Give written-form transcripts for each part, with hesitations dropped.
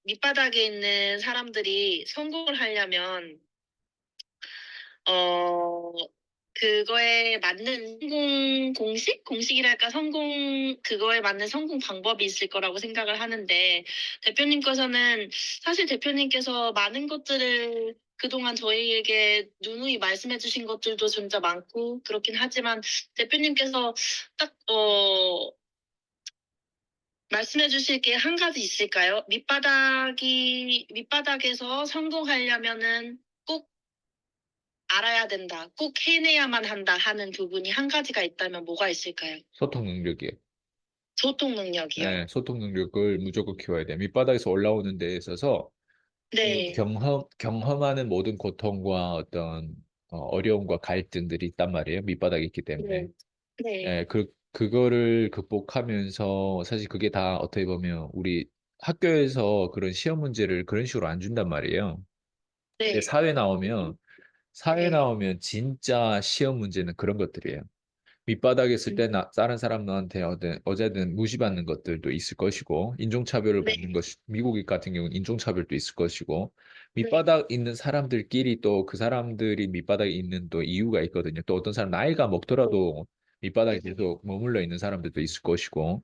밑바닥에 있는 사람들이 성공을 하려면 어 그거에 맞는 성공 공식? 공식이랄까 성공 그거에 맞는 성공 방법이 있을 거라고 생각을 하는데 대표님께서는 사실 대표님께서 많은 것들을 그동안 저희에게 누누이 말씀해 주신 것들도 진짜 많고 그렇긴 하지만 대표님께서 딱 말씀해 주실 게 한 가지 있을까요? 밑바닥에서 성공하려면은 꼭 알아야 된다. 꼭 해내야만 한다 하는 부분이 한 가지가 있다면 뭐가 있을까요? 소통 능력이에요. 소통 능력이요. 네, 소통 능력을 무조건 키워야 돼요. 밑바닥에서 올라오는 데 있어서 그 네. 경험하는 모든 고통과 어떤 어려움과 갈등들이 있단 말이에요. 밑바닥에 있기 때문에. 네. 네. 예, 그거를 극복하면서 사실 그게 다 어떻게 보면 우리 학교에서 그런 시험 문제를 그런 식으로 안 준단 말이에요. 근데 네. 사회 네. 나오면 진짜 시험 문제는 그런 것들이에요. 밑바닥에 있을 때 다른 사람들한테 어쨌든 무시받는 것들도 있을 것이고 인종차별을 받는 네. 것 미국 같은 경우는 인종차별도 있을 것이고 네. 밑바닥 있는 사람들끼리 또 그 사람들이 밑바닥에 있는 또 이유가 있거든요. 또 어떤 사람 나이가 먹더라도 밑바닥에 계속 머물러 있는 사람들도 있을 것이고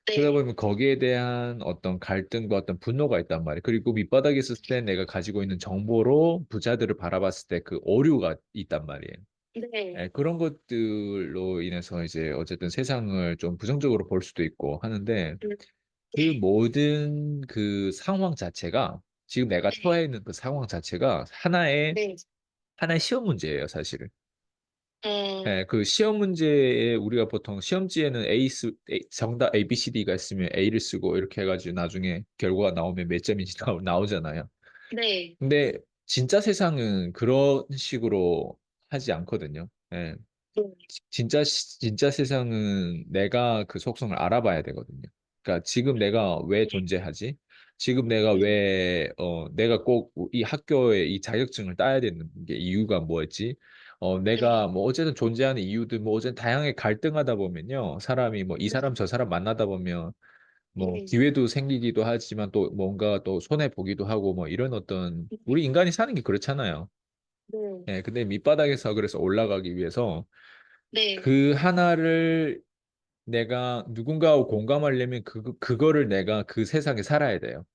그러다 네. 보면 거기에 대한 어떤 갈등과 어떤 분노가 있단 말이에요. 그리고 밑바닥에 있을 때 내가 가지고 있는 정보로 부자들을 바라봤을 때 그 오류가 있단 말이에요. 네. 예, 그런 것들로 인해서 이제 어쨌든 세상을 좀 부정적으로 볼 수도 있고 하는데 그 네. 모든 그 상황 자체가 지금 내가 네. 처해 있는 그 상황 자체가 네. 하나의 시험 문제예요, 사실은. 어. 예, 그 시험 문제에 우리가 보통 시험지에는 정답 A, B, C, D가 있으면 A를 쓰고 이렇게 해가지고 나중에 결과가 나오면 몇 점인지 나오잖아요. 네. 근데 진짜 세상은 그런 식으로 하지 않거든요. 예. 네. 진짜 세상은 내가 그 속성을 알아봐야 되거든요. 그러니까 지금 내가 왜 네. 존재하지? 지금 내가 음. 내가 꼭 이 학교에 이 자격증을 따야 되는 게 이유가 뭐였지? 내가 네. 뭐 어쨌든 존재하는 이유들 뭐 어쨌든 다양하게 갈등하다 보면요. 사람이 뭐 이 사람 네. 저 사람 만나다 보면 뭐 네. 기회도 생기기도 하지만 또 뭔가 또 손해 보기도 하고 뭐 이런 어떤 우리 인간이 사는 게 그렇잖아요. 네. 예, 근데 밑바닥에서 그래서 올라가기 위해서 네. 그 하나를 내가 누군가하고 공감하려면 그거를 내가 그 세상에 살아야 돼요.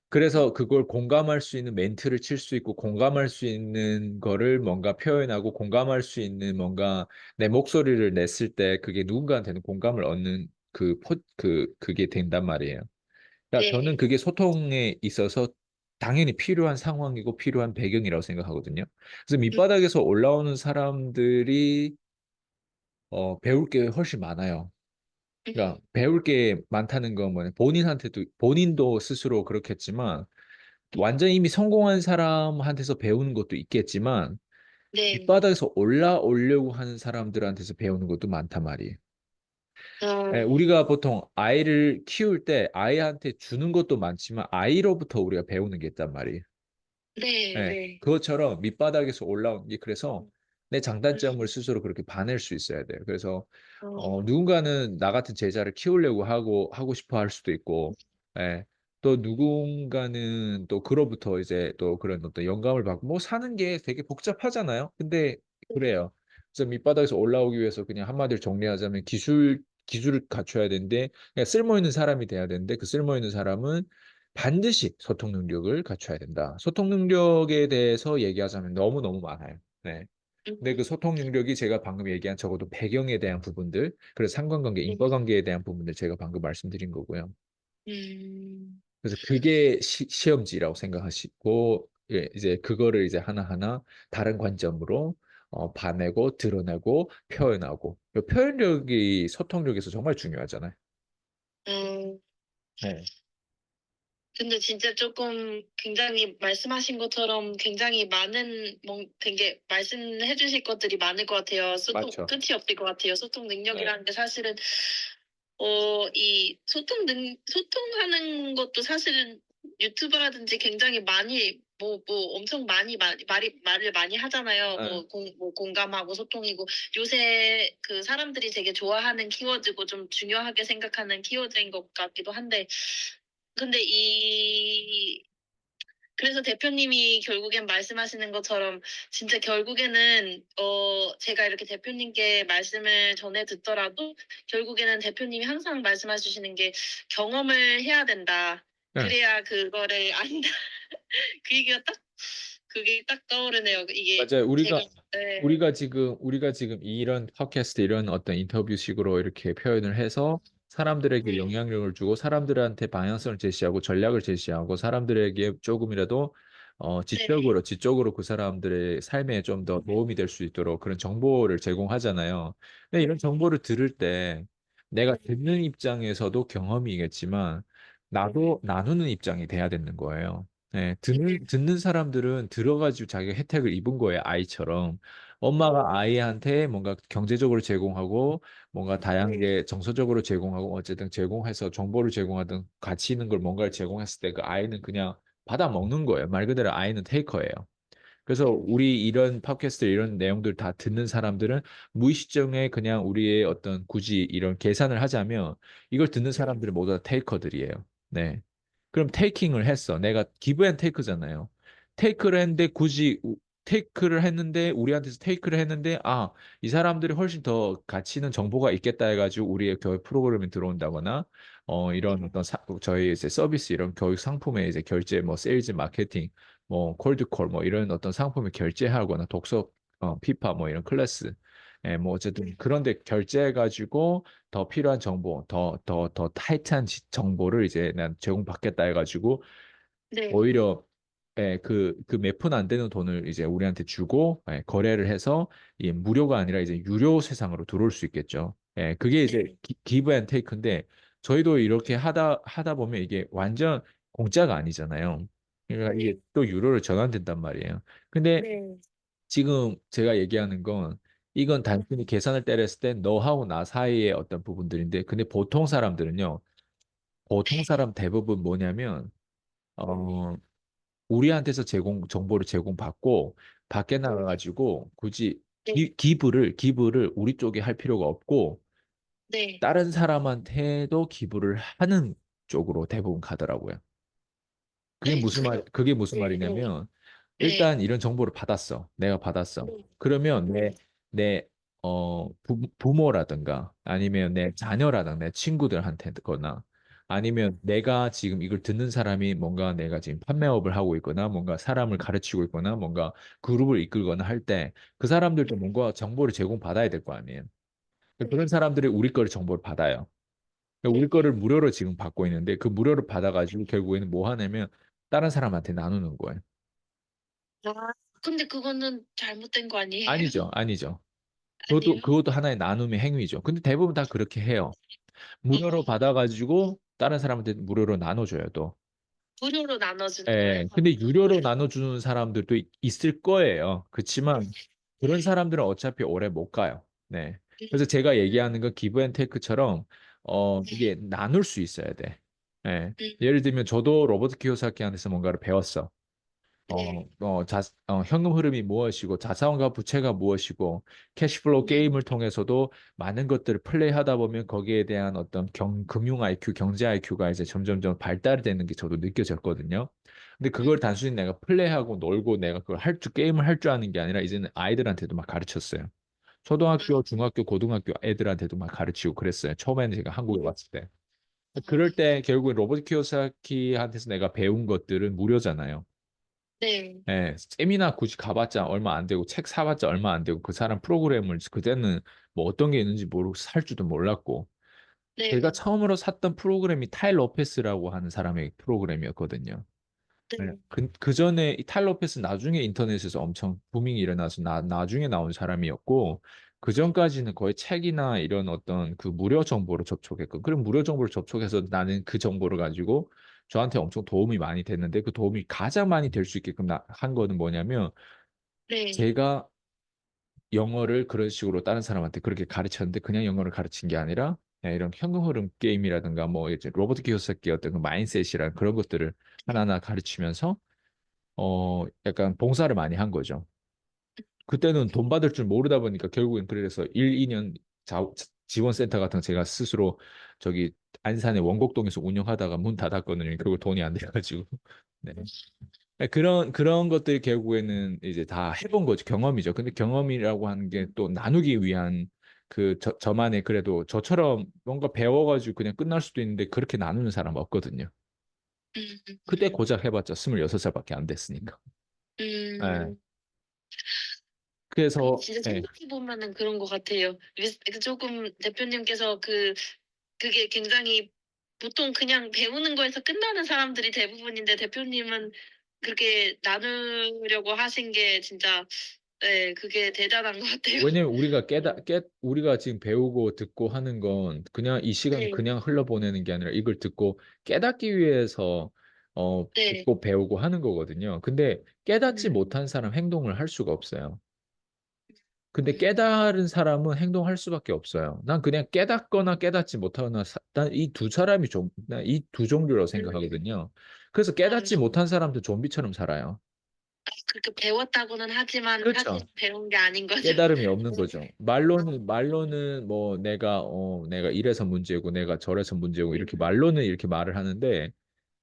그래서 그걸 공감할 수 있는 멘트를 칠 수 있고 공감할 수 있는 거를 뭔가 표현하고 공감할 수 있는 뭔가 내 목소리를 냈을 때 그게 누군가한테는 공감을 얻는 그게 된단 말이에요. 그러니까 저는 네. 그게 소통에 있어서 당연히 필요한 상황이고 필요한 배경이라고 생각하거든요. 그래서 밑바닥에서 올라오는 사람들이 배울 게 훨씬 많아요. 그러니까 배울 게 많다는 건 뭐냐 본인도 스스로 그렇겠지만 완전히 이미 성공한 사람한테서 배우는 것도 있겠지만 네. 밑바닥에서 올라오려고 하는 사람들한테서 배우는 것도 많단 말이에요. 예, 어. 우리가 보통 아이를 키울 때 아이한테 주는 것도 많지만 아이로부터 우리가 배우는 게 있단 말이에요. 네. 예, 네. 그것처럼 밑바닥에서 올라온 게 그래서 내 장단점을 음. 스스로 그렇게 봐낼 수 있어야 돼요. 그래서 어. 누군가는 나 같은 제자를 키우려고 하고 싶어 할 수도 있고, 예, 또 누군가는 또 그로부터 이제 또 그런 어떤 영감을 받고 뭐 사는 게 되게 복잡하잖아요. 근데 그래요. 그래서 밑바닥에서 올라오기 위해서 그냥 한마디로 정리하자면 기술을 갖춰야 되는데 그냥 쓸모 있는 사람이 돼야 되는데 그 쓸모 있는 사람은 반드시 소통 능력을 갖춰야 된다. 소통 능력에 대해서 얘기하자면 너무너무 많아요. 네. 근데 그 소통 능력이 제가 방금 얘기한 적어도 배경에 대한 부분들, 그래서 상관관계, 네. 인과관계에 대한 부분들 제가 방금 말씀드린 거고요. 음. 그래서 그게 시험지라고 생각하시고, 예, 이제 그거를 이제 하나하나 다른 관점으로 봐내고, 드러내고, 표현하고. 그 표현력이 소통력에서 정말 중요하잖아요. 음. 네. 근데 진짜 조금 굉장히 말씀하신 것처럼 굉장히 많은 되게 말씀해 주실 것들이 많을 것 같아요. 소통 맞죠. 끝이 없을 것 같아요. 소통 네. 능력이라는 게 사실은 이 소통하는 것도 사실은 유튜브라든지 굉장히 많이 엄청 많이 말을 많이 하잖아요. 네. 공감하고 소통이고 요새 그 사람들이 되게 좋아하는 키워드고 좀 중요하게 생각하는 키워드인 것 같기도 한데 근데 그래서 대표님이 결국엔 말씀하시는 것처럼 진짜 결국에는 제가 이렇게 대표님께 말씀을 전해 듣더라도 결국에는 대표님이 항상 말씀해 주시는 게 "경험을 해야 된다. 예. 그래야 그거를 안다." 그 얘기가 딱 그게 딱 떠오르네요. 이게 맞아요. 제가 우리가 네. 우리가 지금 이런 팟캐스트 이런 어떤 인터뷰식으로 이렇게 표현을 해서 사람들에게 네. 영향력을 주고 사람들한테 방향성을 제시하고 전략을 제시하고 사람들에게 조금이라도 네. 지적으로 그 사람들의 삶에 좀 더 도움이 될 수 있도록 그런 정보를 제공하잖아요. 근데 이런 정보를 들을 때 내가 듣는 입장에서도 경험이겠지만 나도 나누는 입장이 돼야 되는 거예요. 네, 듣는 사람들은 들어가지고 자기가 혜택을 입은 거예요, 아이처럼. 엄마가 아이한테 뭔가 경제적으로 제공하고, 뭔가 다양하게 정서적으로 제공하고, 어쨌든 제공해서 정보를 제공하든 가치 있는 걸 뭔가를 제공했을 때 그 아이는 그냥 받아 먹는 거예요. 말 그대로 아이는 테이커예요. 그래서 우리 이런 팟캐스트 이런 내용들 다 듣는 사람들은 무의식중에 그냥 우리의 어떤 굳이 이런 계산을 하자면 이걸 듣는 사람들은 모두 다 테이커들이에요. 네. 그럼 테이킹을 했어. 내가 기브 앤 테이크잖아요. 테이크를 했는데 굳이 테이크를 했는데 우리한테서 테이크를 했는데 이 사람들이 훨씬 더 가치 있는 정보가 있겠다 해가지고 우리의 교육 프로그램에 들어온다거나 이런 어떤 저희 이제 서비스 이런 교육 상품에 이제 결제 뭐 세일즈 마케팅 뭐 콜드콜 뭐 이런 어떤 상품을 결제하거나 독서 피파 뭐 이런 클래스 뭐 어쨌든 그런데 결제해가지고 더 필요한 정보 더 타이트한 정보를 이제 난 제공받겠다 해가지고 네. 오히려 그 몇 푼 안 되는 돈을 이제 우리한테 주고 거래를 해서 이 무료가 아니라 이제 유료 세상으로 들어올 수 있겠죠. 그게 이제 네. 기브 앤 테이크인데 저희도 이렇게 하다 보면 이게 완전 공짜가 아니잖아요. 그러니까 이게 네. 또 유료로 전환된단 말이에요. 근데 네. 지금 제가 얘기하는 건 이건 단순히 계산을 때렸을 때 너하고 나 사이의 어떤 부분들인데 근데 보통 사람들은요. 보통 사람 대부분 뭐냐면 어 우리한테서 정보를 제공받고 밖에 나가가지고 굳이 네. 기부를 우리 쪽에 할 필요가 없고 네. 다른 사람한테도 기부를 하는 쪽으로 대부분 가더라고요. 네. 그게 무슨 네. 말이냐면 네. 일단 이런 정보를 받았어. 내가 받았어. 네. 그러면 내 부모라든가 아니면 내 자녀라든가 내 친구들한테거나 아니면 내가 지금 이걸 듣는 사람이 뭔가 내가 지금 판매업을 하고 있거나 뭔가 사람을 가르치고 있거나 뭔가 그룹을 이끌거나 할 때 그 사람들도 뭔가 정보를 제공받아야 될 거 아니에요. 그런 사람들이 우리 거를 정보를 받아요. 그러니까 우리 거를 무료로 지금 받고 있는데 그 무료로 받아가지고 결국에는 뭐 하냐면 다른 사람한테 나누는 거예요. 아 근데 그거는 잘못된 거 아니에요? 아니죠, 아니죠. 그것도 아니에요? 그것도 하나의 나눔의 행위죠. 근데 대부분 다 그렇게 해요. 어 무료로 받아가지고 다른 사람한테 무료로 나눠줘요, 또. 무료로 나눠주는 거예요? 예, 근데 유료로 나눠주는 사람들도 있을 거예요. 그렇지만 그런 사람들은 어차피 오래 못 가요. 네. 그래서 제가 얘기하는 건 기브 앤 테이크처럼 이게 나눌 수 있어야 돼. 예. 예를 들면 저도 로버트 키요사키한테서 뭔가를 배웠어. 네. 현금 흐름이 무엇이고 자산과 부채가 무엇이고 캐시플로우 네. 게임을 통해서도 많은 것들을 플레이하다 보면 거기에 대한 어떤 금융 IQ, 경제 IQ가 이제 점점점 발달이 되는 게 저도 느껴졌거든요. 근데 그걸 단순히 내가 플레이하고 놀고 내가 그걸 게임을 할 줄 아는 게 아니라 이제는 아이들한테도 막 가르쳤어요. 초등학교, 중학교, 고등학교 애들한테도 막 가르치고 그랬어요. 처음에는 제가 한국에 왔을 때. 그럴 때 결국에 로버트 키요사키한테서 내가 배운 것들은 무료잖아요. 네. 세미나 굳이 가봤자 얼마 안 되고 책 사봤자 얼마 안 되고 그 사람 프로그램을 그때는 뭐 어떤 게 있는지 모르고 살 줄도 몰랐고 제가 네. 처음으로 샀던 프로그램이 타일 로페스라고 하는 사람의 프로그램이었거든요. 네. 네. 그 전에 이 타일 로페스 나중에 인터넷에서 엄청 부밍이 일어나서 나중에 나온 사람이었고 그 전까지는 거의 책이나 이런 어떤 그 무료 정보를 접촉했고 그럼 무료 정보를 접촉해서 나는 그 정보를 가지고 저한테 엄청 도움이 많이 됐는데 그 도움이 가장 많이 될 수 있게끔 한 거는 뭐냐면 네. 제가 영어를 그런 식으로 다른 사람한테 그렇게 가르쳤는데 그냥 영어를 가르친 게 아니라 이런 현금 흐름 게임이라든가 뭐 이제 로버트 키요사키 어떤 그 마인셋이랑 그런 것들을 하나하나 가르치면서 약간 봉사를 많이 한 거죠. 그때는 돈 받을 줄 모르다 보니까 결국엔 그래서 1, 2년 지원센터 같은 거 제가 스스로 저기 안산의 원곡동에서 운영하다가 문 닫았거든요. 결국 돈이 안 돼가지고. 네. 그런 것들이 결국에는 이제 다 해본 거죠. 경험이죠. 근데 경험이라고 하는 게 또 나누기 위한 저만의 그래도 저처럼 뭔가 배워가지고 그냥 끝날 수도 있는데 그렇게 나누는 사람 없거든요. 그때 음, 고작 해봤자 26살밖에 안 됐으니까. 예. 음. 그래서 진짜 예. 생각해 보면은 그런 것 같아요. 조금 대표님께서 그게 굉장히 보통 그냥 배우는 거에서 끝나는 사람들이 대부분인데 대표님은 그렇게 나누려고 하신 게 진짜 네, 그게 대단한 것 같아요. 왜냐면 음. 우리가 지금 배우고 듣고 하는 건 그냥 이 시간을 네, 그냥 흘려보내는 게 아니라 이걸 듣고 깨닫기 위해서 네. 듣고 배우고 하는 거거든요. 근데 깨닫지 음, 못한 사람 행동을 할 수가 없어요. 근데 음, 깨달은 사람은 행동할 수밖에 없어요. 난 그냥 깨닫거나 깨닫지 못하거나 난 이 두 사람이 좀, 난 이 두 종류로 음. 생각하거든요. 그래서 아, 깨닫지 못한 사람도 좀비처럼 살아요. 그렇게 배웠다고는 하지만 사실 그렇죠. 배운 게 아닌 거죠. 깨달음이 없는 거죠. 말로는 뭐 내가 이래서 문제고 내가 저래서 문제고 이렇게 음, 말로는 이렇게 말을 하는데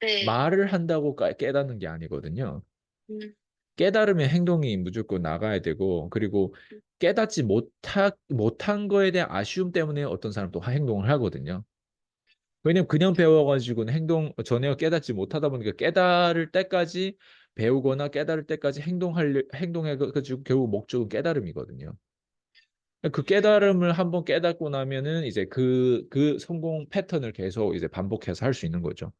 네. 말을 한다고 깨닫는 게 아니거든요. 음, 깨달으면 행동이 무조건 나가야 되고 그리고 깨닫지 못한 거에 대한 아쉬움 때문에 어떤 사람 또 행동을 하거든요. 왜냐면 그냥 배워가지고는 전혀 깨닫지 못하다 보니까 깨달을 때까지 배우거나 깨달을 때까지 행동해가지고 결국 목적은 깨달음이거든요. 그 깨달음을 한번 깨닫고 나면은 이제 그 성공 패턴을 계속 이제 반복해서 할 수 있는 거죠.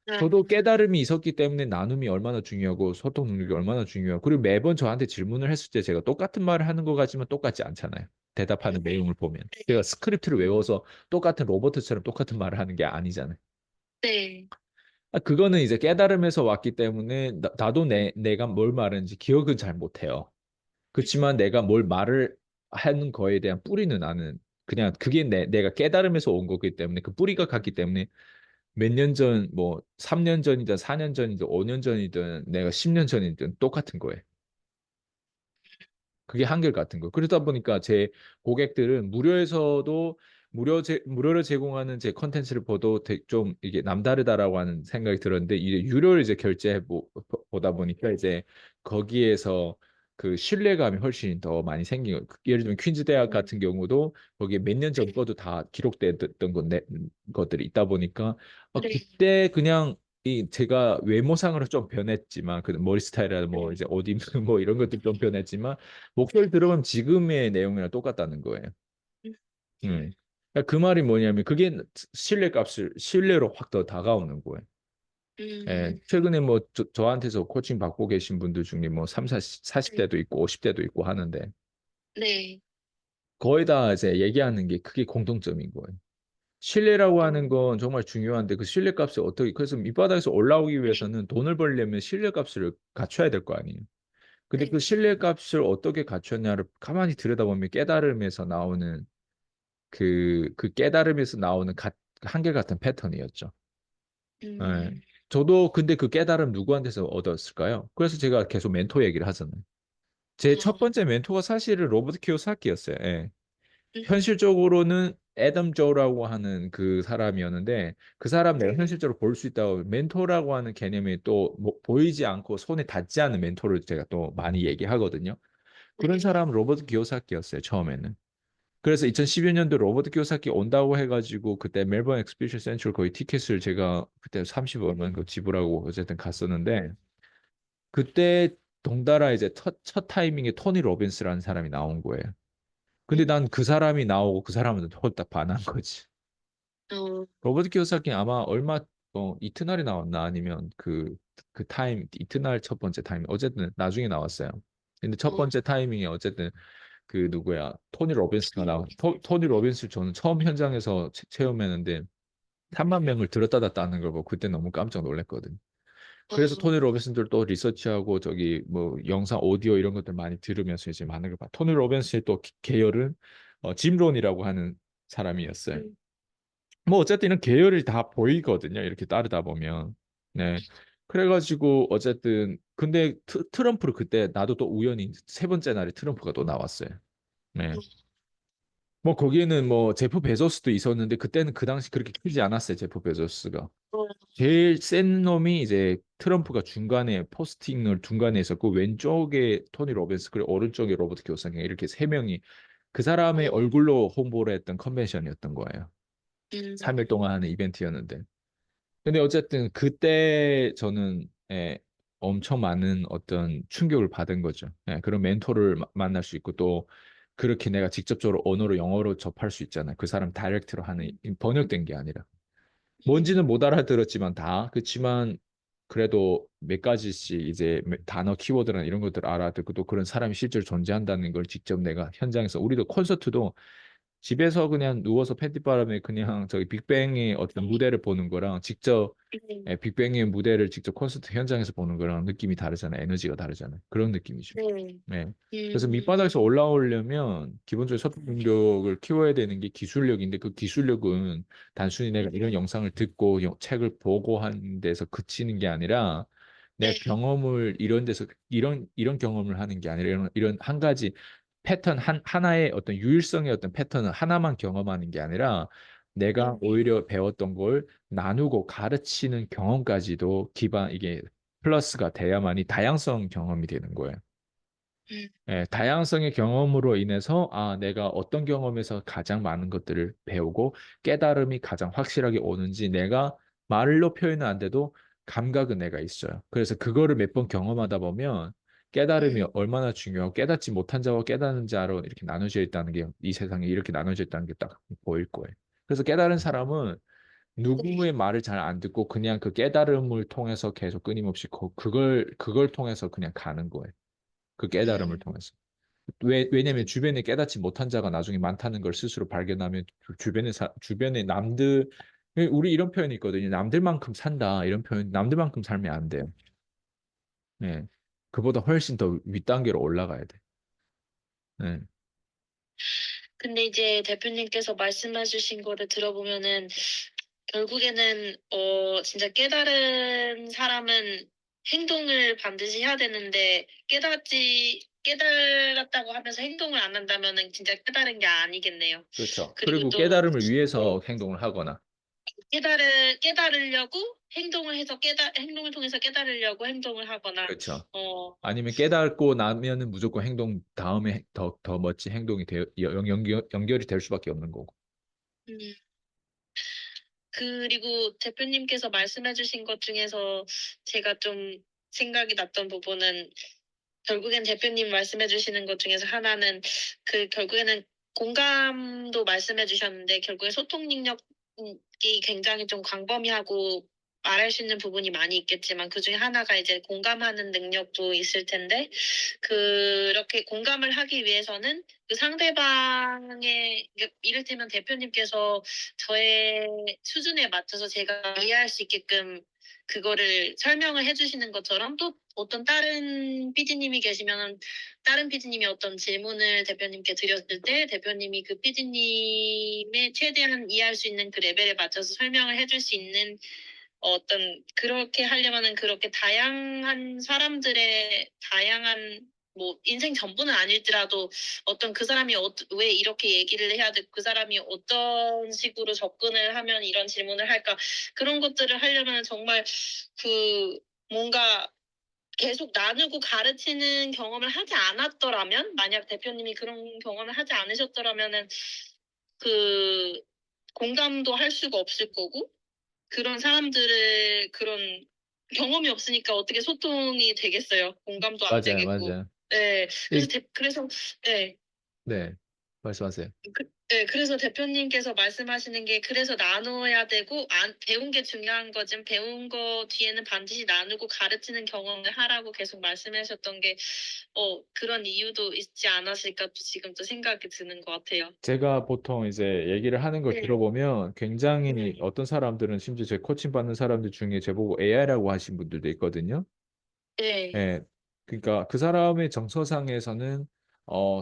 아, 저도 깨달음이 있었기 때문에 나눔이 얼마나 중요하고 소통 능력이 얼마나 중요하고 그리고 매번 저한테 질문을 했을 때 제가 똑같은 말을 하는 것 같지만 똑같지 않잖아요. 대답하는 내용을 보면. 제가 스크립트를 외워서 똑같은 로버트처럼 똑같은 말을 하는 게 아니잖아요. 네. 그거는 이제 깨달음에서 왔기 때문에 나도 내가 뭘 말하는지 기억은 잘 못해요. 그렇지만 내가 뭘 말을 하는 거에 대한 뿌리는 아는 그냥 그게 내가 깨달음에서 온 거기 때문에 그 뿌리가 같기 때문에 몇 년 전, 뭐 3년 전이든 4년 전이든 5년 전이든 내가 10년 전이든 똑같은 거예요. 그게 한결같은 거. 그러다 보니까 제 고객들은 무료로 제공하는 제 컨텐츠를 보도 좀 이게 남다르다라고 하는 생각이 들었는데 이제 유료를 이제 보다 보니까 이제 거기에서 그 신뢰감이 훨씬 더 많이 생긴 거. 예를 들면 퀸즈 대학 음, 같은 경우도 거기에 몇 년 전 거도 다 기록됐던 것들이 있다 보니까 네. 그때 그냥 이 제가 외모상으로 좀 변했지만 그 머리 스타일이나 뭐 네. 이제 옷 입는 뭐 이런 것도 좀 변했지만 목소리 들어보면 지금의 내용이랑 똑같다는 거예요. 음, 음. 그러니까 그 말이 뭐냐면 그게 신뢰로 확 더 다가오는 거예요. 예, 음, 최근에 뭐 저한테서 코칭 받고 계신 분들 중에 뭐 3, 네. 40대도 있고 50대도 있고 하는데 네. 거의 다 이제 얘기하는 게 그게 공통점인 거예요. 신뢰라고 하는 음, 건 정말 중요한데 그 신뢰값을 어떻게 그래서 밑바닥에서 올라오기 네. 위해서는 돈을 벌려면 신뢰값을 갖춰야 될 거 아니에요. 근데 그 네. 신뢰값을 어떻게 갖췄냐를 가만히 들여다보면 그 깨달음에서 나오는 한결같은 패턴이었죠. 예. 음, 저도 근데 그 깨달음 누구한테서 얻었을까요? 그래서 제가 계속 멘토 얘기를 하잖아요. 제 어, 첫 번째 멘토가 사실은 로버트 키요사키였어요. 예. 음, 현실적으로는 애덤 조라고 하는 그 사람이었는데 그 사람 내가 현실적으로 볼 수 있다고 멘토라고 하는 개념이 또 보이지 않고 손에 닿지 않는 멘토를 제가 또 많이 얘기하거든요. 그런 네. 사람은 로버트 기요사키였어요, 처음에는. 그래서 2012년도 로버트 키오사키 온다고 해가지고 그때 멜번 엑스피디션 센트럴 거의 티켓을 제가 그때 30 얼마 그 지불하고 어쨌든 갔었는데 그때 덩달아 이제 첫 타이밍에 토니 로빈스라는 사람이 나온 거예요. 근데 음, 난 그 사람이 나오고 그 사람한테 홀딱 반한 거지. 어, 로버트 키오사키 아마 이튿날에 나왔나 아니면 그 타임 이튿날 첫 번째 타이밍 어쨌든 나중에 나왔어요. 근데 첫 어, 번째 타이밍이 어쨌든 그 누구야 토니 로빈스가 토니 로빈스 저는 처음 현장에서 체험했는데 3만 명을 들었다 놨다 하는 걸 보고 그때 너무 깜짝 놀랐거든. 그래서 어, 토니 로빈슨들 또 리서치하고 저기 뭐 영상 오디오 이런 것들 많이 들으면서 이제 많은 걸 봐. 토니 로빈스의 또 계열은 짐 론이라고 하는 사람이었어요. 음, 뭐 어쨌든 이런 계열이 다 보이거든요. 이렇게 따르다 보면. 네. 그래가지고 어쨌든 근데 트럼프를 그때 나도 또 우연히 세 번째 날에 트럼프가 또 나왔어요. 네. 뭐 거기에는 뭐 제프 베조스도 있었는데 그때는 그 당시 그렇게 크지 않았어요. 제프 베조스가. 어, 제일 센 놈이 이제 트럼프가 중간에 포스팅을 중간에 있었고 왼쪽에 토니 로빈스 그리고 오른쪽에 로버트 교사경 이렇게 세 명이 그 사람의 어, 얼굴로 홍보를 했던 컨벤션이었던 거예요. 음, 3일 동안 하는 이벤트였는데. 근데 어쨌든 그때 저는 엄청 많은 어떤 충격을 받은 거죠. 그런 멘토를 만날 수 있고 또 그렇게 내가 직접적으로 언어로 영어로 접할 수 있잖아요. 그 사람 다이렉트로 하는 번역된 게 아니라. 뭔지는 못 알아들었지만 다 그렇지만 그래도 몇 가지씩 이제 단어 키워드나 이런 것들 알아듣고 또 그런 사람이 실제로 존재한다는 걸 직접 내가 현장에서 우리도 콘서트도 집에서 그냥 누워서 팬티바람에 그냥 저기 빅뱅의 어떤 무대를 보는 거랑 직접 빅뱅의 무대를 직접 콘서트 현장에서 보는 거랑 느낌이 다르잖아요. 에너지가 다르잖아요. 그런 느낌이죠. 네. 네. 그래서 밑바닥에서 음, 올라오려면 기본적으로 소통 능력을 키워야 되는 게 기술력인데 그 기술력은 단순히 내가 이런 영상을 듣고 책을 보고 하는 데서 그치는 게 아니라 내 네. 경험을 이런 데서 이런 경험을 하는 게 아니라 이런 한 가지 패턴 하나의 어떤 유일성의 어떤 패턴을 하나만 경험하는 게 아니라 내가 오히려 배웠던 걸 나누고 가르치는 경험까지도 기반 이게 플러스가 돼야만이 다양성 경험이 되는 거예요. 음, 다양성의 경험으로 인해서 내가 어떤 경험에서 가장 많은 것들을 배우고 깨달음이 가장 확실하게 오는지 내가 말로 표현은 안 돼도 감각은 내가 있어요. 그래서 그거를 몇 번 경험하다 보면 깨달음이 음, 얼마나 중요하고 깨닫지 못한 자와 깨닫는 자로 이렇게 나눠져 있다는 게 이 세상에 이렇게 나눠져 있다는 게 딱 보일 거예요. 그래서 깨달은 사람은 네. 누구의 말을 잘 안 듣고 그냥 그 깨달음을 통해서 계속 끊임없이 그걸 통해서 그냥 가는 거예요. 그 깨달음을 음, 통해서. 왜냐면 주변에 깨닫지 못한 자가 나중에 많다는 걸 스스로 발견하면 주변에 남들 우리 이런 표현이 있거든요. 남들만큼 산다 이런 표현 남들만큼 살면 안 돼요. 네. 그보다 훨씬 더 윗단계로 올라가야 돼. 네. 근데 이제 대표님께서 말씀해주신 거를 들어보면은 결국에는 진짜 깨달은 사람은 행동을 반드시 해야 되는데 깨달았다고 하면서 행동을 안 한다면은 진짜 깨달은 게 아니겠네요. 그렇죠. 그리고 그리고 또 깨달음을 네, 위해서 행동을 하거나 깨달으려고 행동을 해서 행동을 통해서 깨달으려고 행동을 하거나 그렇죠. 어 아니면 깨닫고 나면은 무조건 행동 다음에 더 멋진 행동이 연결이 될 수밖에 없는 거고. 음, 그리고 대표님께서 말씀해주신 것 중에서 제가 좀 생각이 났던 부분은 결국엔 대표님 말씀해 주시는 것 중에서 하나는 결국에는 공감도 말씀해 주셨는데 결국에 소통 능력이 굉장히 좀 광범위하고 말할 수 있는 부분이 많이 있겠지만 그중에 하나가 이제 공감하는 능력도 있을 텐데 그렇게 공감을 하기 위해서는 그 상대방의 이를테면 대표님께서 저의 수준에 맞춰서 제가 이해할 수 있게끔 그거를 설명을 해주시는 것처럼 또 어떤 다른 PD님이 계시면 다른 PD님이 어떤 질문을 대표님께 드렸을 때 대표님이 그 PD님의 최대한 이해할 수 있는 그 레벨에 맞춰서 설명을 해줄 수 있는 어떤 그렇게 하려면은 그렇게 다양한 사람들의 다양한 뭐 인생 전부는 아닐지라도 어떤 그 사람이 왜 이렇게 얘기를 해야 돼? 그 사람이 어떤 식으로 접근을 하면 이런 질문을 할까? 그런 것들을 하려면 정말 그 뭔가 계속 나누고 가르치는 경험을 하지 않았더라면 만약 대표님이 그런 경험을 하지 않으셨더라면은 그 공감도 할 수가 없을 거고 그런 사람들의 그런 경험이 없으니까 어떻게 소통이 되겠어요. 공감도 안 맞아요, 되겠고. 맞아요. 네, 이, 그래서 네, 네, 말씀하세요. 네, 그래서 대표님께서 말씀하시는 게 그래서 나눠야 되고 배운 게 중요한 거지 배운 거 뒤에는 반드시 나누고 가르치는 경험을 하라고 계속 말씀하셨던 게 그런 이유도 있지 않았을까 또 지금 또 생각이 드는 것 같아요. 제가 보통 이제 얘기를 하는 걸 네, 들어보면 굉장히 네, 어떤 사람들은 심지어 제 코칭 받는 사람들 중에 저보고 AI라고 하신 분들도 있거든요. 네, 예, 그러니까 그 사람의 정서상에서는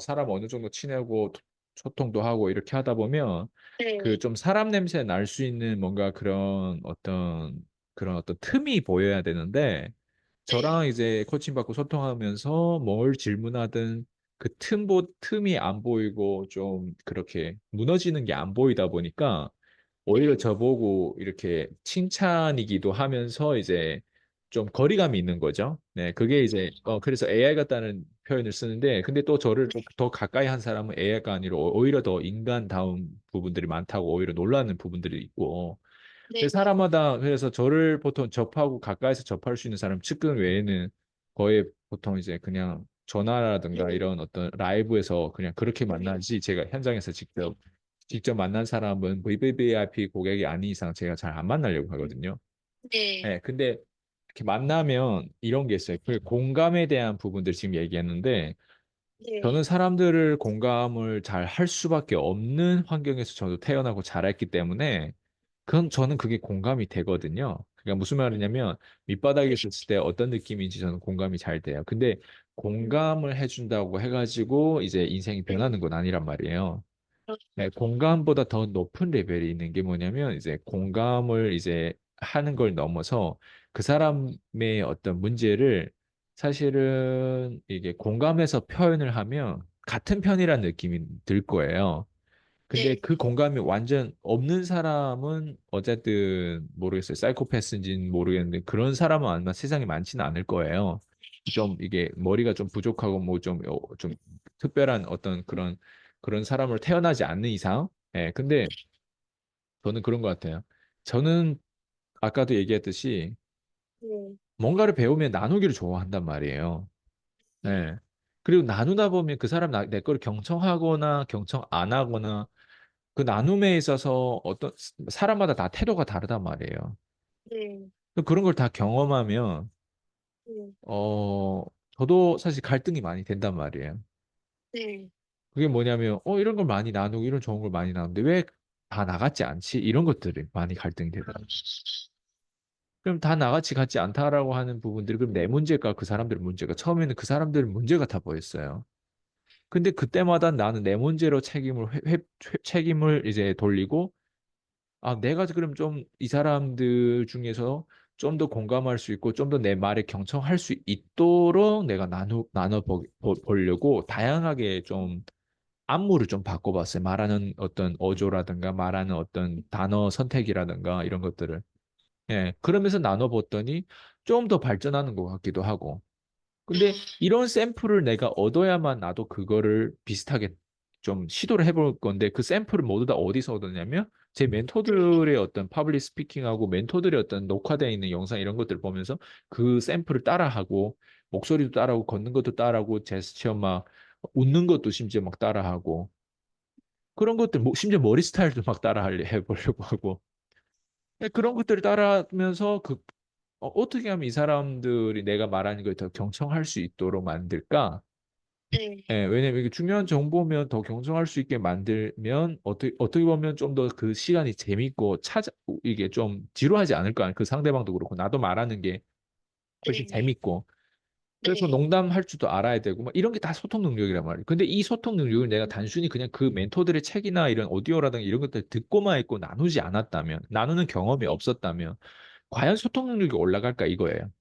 사람 어느 정도 친하고 소통도 하고 이렇게 하다 보면 그 네, 좀 사람 냄새 날 수 있는 뭔가 그런 어떤 틈이 보여야 되는데 네, 저랑 이제 코칭 받고 소통하면서 뭘 질문하든 그 틈이 안 보이고 좀 그렇게 무너지는 게 안 보이다 보니까 오히려 네. 저보고 이렇게 칭찬이기도 하면서 이제 좀 거리감이 있는 거죠. 네, 그게 이제 그래서 AI 같다는 표현을 쓰는데 근데 또 저를 또 더 가까이 한 사람은 AI가 아니라 오히려 더 인간다운 부분들이 많다고 오히려 놀라는 부분들이 있고 근데 네. 사람마다 그래서 저를 보통 접하고 가까이서 접할 수 있는 사람 측근 외에는 거의 보통 이제 그냥 전화라든가 네. 이런 어떤 라이브에서 그냥 그렇게 만나지 제가 현장에서 직접 만난 사람은 VVVIP 고객이 아닌 이상 제가 잘 안 만나려고 하거든요. 네. 네, 근데 이렇게 만나면 이런 게 있어요. 그 공감에 대한 부분들 지금 얘기했는데 네. 저는 사람들을 공감을 잘 할 수밖에 없는 환경에서 저도 태어나고 자랐기 때문에 그건 저는 그게 공감이 되거든요. 그러니까 무슨 말이냐면 밑바닥에 있었을 때 어떤 느낌인지 저는 공감이 잘 돼요. 근데 공감을 해준다고 해가지고 이제 인생이 변하는 건 아니란 말이에요. 네, 공감보다 더 높은 레벨이 있는 게 뭐냐면 이제 공감을 이제 하는 걸 넘어서 그 사람의 어떤 문제를 사실은 이게 공감해서 표현을 하면 같은 편이라는 느낌이 들 거예요. 근데 네. 그 공감이 완전 없는 사람은 어쨌든 모르겠어요. 사이코패스인지는 모르겠는데 그런 사람은 아마 세상에 많지는 않을 거예요. 좀 이게 머리가 좀 부족하고 뭐 좀 특별한 어떤 그런 사람으로 태어나지 않는 이상. 예, 근데 저는 그런 것 같아요. 저는 아까도 얘기했듯이 네. 뭔가를 배우면 나누기를 좋아한단 말이에요. 예. 그리고 나누다 보면 그 사람 내 거를 경청하거나 경청 안 하거나 그 나눔에 있어서 어떤 사람마다 다 태도가 다르단 말이에요. 네. 그런 걸 다 경험하면 네. 어 저도 사실 갈등이 많이 된단 말이에요. 네. 그게 뭐냐면 이런 걸 많이 나누고 이런 좋은 걸 많이 나누는데 왜 다 나같지 않지? 이런 것들이 많이 갈등이 되더라고요. 그럼 다 나같이 같지 않다라고 하는 부분들이 그럼 내 문제가 그 사람들의 문제가 처음에는 그 사람들 문제 같아 보였어요. 근데 그때마다 나는 내 문제로 책임을 이제 돌리고 내가 그럼 좀 이 사람들 중에서 좀 더 공감할 수 있고 좀 더 내 말에 경청할 수 있도록 내가 보려고 다양하게 좀 안무를 좀 바꿔봤어요. 말하는 어떤 어조라든가 말하는 어떤 단어 선택이라든가 이런 것들을. 예, 그러면서 나눠봤더니 좀 더 발전하는 것 같기도 하고. 근데 이런 샘플을 내가 얻어야만 나도 그거를 비슷하게 좀 시도를 해볼 건데 그 샘플을 모두 다 어디서 얻었냐면 제 멘토들의 어떤 퍼블릭 스피킹하고 멘토들의 어떤 녹화되어 있는 영상 이런 것들을 보면서 그 샘플을 따라하고 목소리도 따라하고 걷는 것도 따라하고 제스처 막 웃는 것도 심지어 막 따라하고 그런 것들 심지어 머리 스타일도 막 따라 해보려고 하고 그런 것들을 따라하면서 어떻게 하면 이 사람들이 내가 말하는 걸 더 경청할 수 있도록 만들까? 네. 예, 왜냐면 이게 중요한 정보면 더 경청할 수 있게 만들면 어떻게 보면 좀 더 그 시간이 재밌고 이게 좀 지루하지 않을까? 그 상대방도 그렇고 나도 말하는 게 훨씬 네. 재밌고 그래서 네. 농담할 줄도 알아야 되고 막 이런 게 다 소통 능력이란 말이에요. 근데 이 소통 능력을 내가 단순히 그냥 그 멘토들의 책이나 이런 오디오라든가 이런 것들 듣고만 있고 나누지 않았다면 나누는 경험이 네. 없었다면 과연 소통 능력이 올라갈까 이거예요.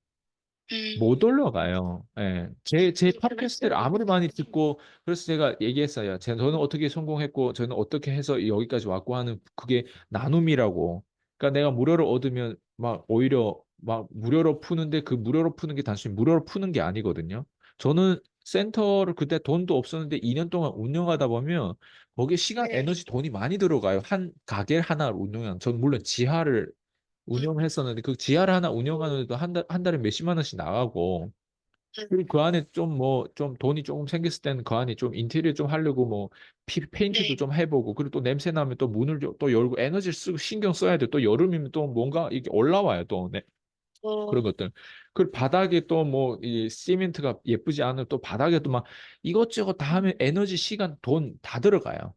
못 음. 올라가요. 예. 제 팟캐스트를 아무리 많이 듣고, 그래서 제가 얘기했어요. 저는 어떻게 성공했고, 저는 어떻게 해서 여기까지 왔고 하는 그게 나눔이라고. 그러니까 내가 무료로 얻으면 막 오히려 막 무료로 푸는데 그 무료로 푸는 게 단순히 무료로 푸는 게 아니거든요. 저는 센터를 그때 돈도 없었는데 2년 동안 운영하다 보면 거기에 시간, 네. 에너지, 돈이 많이 들어가요. 한 가게 하나를 운영한. 전 물론 지하를 운영을 했었는데 그 지하를 하나 운영하는데도 한 달에 몇십만 원씩 나가고 그리고 그 안에 좀 뭐 좀 돈이 조금 생겼을 때는 그 안에 좀 인테리어 좀 하려고 뭐 페인트도 네. 좀 해보고 그리고 또 냄새 나면 또 문을 또 열고 에너지를 쓰고 신경 써야 돼. 또 여름이면 또 뭔가 이게 올라와요. 또 네. 그런 어. 것들. 그 바닥에 또 뭐 이 시멘트가 예쁘지 않은 또 바닥에도 막 이것저것 다 하면 에너지, 시간, 돈 다 들어가요.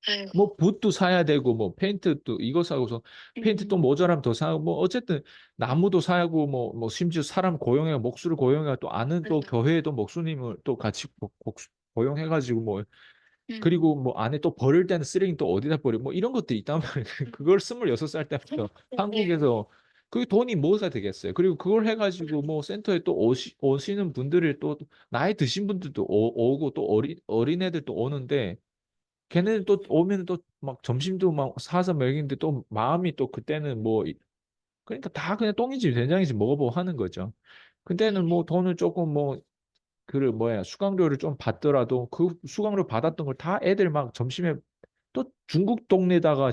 아이고. 뭐 붓도 사야 되고 뭐 페인트도 이거 사고서 페인트 또 음. 모자라면 더 사고 뭐 어쨌든 나무도 사고 뭐 심지어 사람 고용해 목수를 고용해 또 아는 또 아이고. 교회에 또 목수님을 또 같이 고용해 가지고 뭐 그리고 음. 뭐 안에 또 버릴 때는 쓰레기 또 어디다 버려 뭐 이런 것들이 있단 말이에요. 그걸 26살 때부터 네. 한국에서 그 돈이 뭐가 되겠어요. 그리고 그걸 해가지고 뭐 센터에 또 오시는 분들이 또 나이 드신 분들도 오고 또 어린애들 또 오는데 걔네는 또 오면 또 막 점심도 막 사서 먹이는데 또 마음이 또 그때는 뭐 그러니까 다 그냥 똥인지 된장인지 먹어보고 하는 거죠. 근데는 뭐 돈을 조금 뭐 그 뭐야 수강료를 좀 받더라도 그 수강료 받았던 걸 다 애들 막 점심에 또 중국 동네다가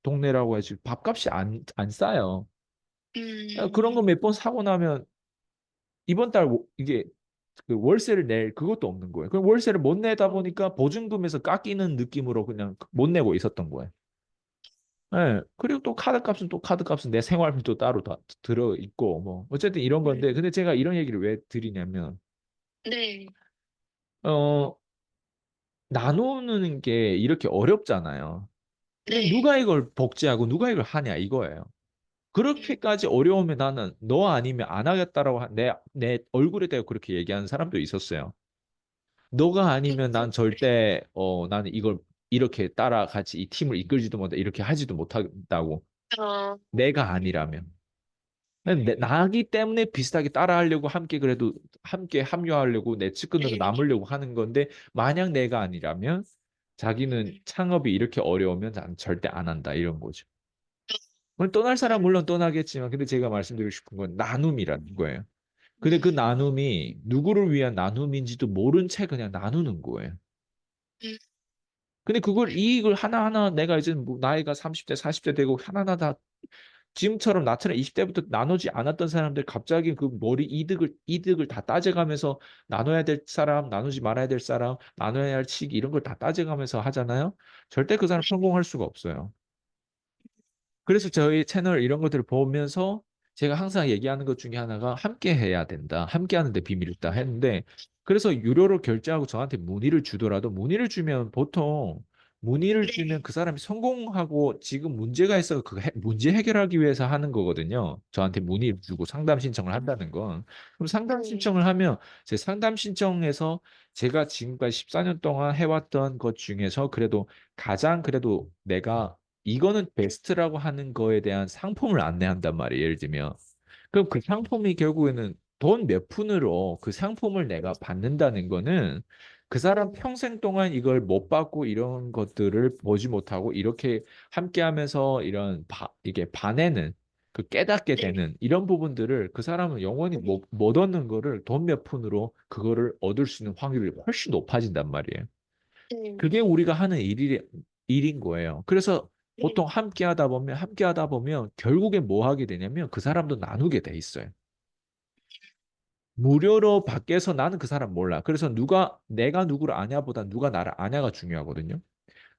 동네라고 해야지 밥값이 안 싸요. 그런 거 음, 몇 번 사고 나면 이번 달 이게 그 월세를 낼 그것도 없는 거예요. 그럼 월세를 못 내다 보니까 보증금에서 깎이는 느낌으로 그냥 못 내고 있었던 거예요. 예. 그리고 또 카드값은 또 카드값은 내 생활비도 따로 다 들어 있고 뭐 어쨌든 이런 건데 근데 제가 이런 얘기를 왜 드리냐면 네, 어 나누는 게 이렇게 어렵잖아요. 근데 네, 누가 이걸 복제하고 누가 이걸 하냐 이거예요. 음, 그렇게까지 어려우면 나는 너 아니면 안 하겠다라고 내 얼굴에 대고 그렇게 얘기하는 사람도 있었어요. 너가 아니면 난 절대 나는 이걸 이렇게 따라 같이 이 팀을 이끌지도 못해 이렇게 하지도 못한다고. 어, 내가 아니라면. 나기 때문에 비슷하게 따라하려고 함께 그래도 함께 합류하려고 내 측근으로 네, 남으려고 하는 건데 만약 내가 아니라면 자기는 창업이 이렇게 어려우면 난 절대 안 한다 이런 거죠. 물론 떠날 사람 물론 떠나겠지만 근데 제가 말씀드리고 싶은 건 나눔이라는 거예요. 근데 그 나눔이 누구를 위한 나눔인지도 모른 채 그냥 나누는 거예요. 음, 근데 그걸 이익을 하나하나 내가 이제 뭐 나이가 30대, 40대 되고 하나하나 다 지금처럼 나처럼 20대부터 나누지 않았던 사람들 갑자기 그 머리 이득을 다 따져가면서 나눠야 될 사람, 나누지 말아야 될 사람, 나눠야 할 시기 이런 걸 다 따져가면서 하잖아요. 절대 그 사람 성공할 수가 없어요. 그래서 저희 채널 이런 것들을 보면서 제가 항상 얘기하는 것 중에 하나가 함께 해야 된다. 함께 하는데 비밀이 있다 했는데 그래서 유료로 결제하고 저한테 문의를 주더라도 문의를 주면 보통 문의를 주면 네, 그 사람이 성공하고 지금 문제가 있어 그 문제 해결하기 위해서 하는 거거든요. 저한테 문의를 주고 상담 신청을 한다는 건. 그럼 상담 네, 신청을 하면 제 상담 신청에서 제가 지금까지 14년 동안 해왔던 것 중에서 그래도 가장 그래도 내가 이거는 베스트라고 하는 거에 대한 상품을 안내한단 말이에요. 예를 들면. 그럼 그 상품이 결국에는 돈 몇 푼으로 그 상품을 내가 받는다는 거는 그 사람 평생 동안 이걸 못 받고 이런 것들을 보지 못하고 이렇게 함께 하면서 이게 반해는 그 깨닫게 네, 되는 이런 부분들을 그 사람은 영원히 못 얻는 거를 돈 몇 푼으로 그거를 얻을 수 있는 확률이 훨씬 높아진단 말이에요. 네, 그게 우리가 하는 일인 거예요. 그래서 보통 네, 함께 하다 보면 결국에 뭐 하게 되냐면 그 사람도 나누게 돼 있어요. 무료로 밖에서 나는 그 사람 몰라. 그래서 내가 누구를 아냐보다 누가 나를 아냐가 중요하거든요.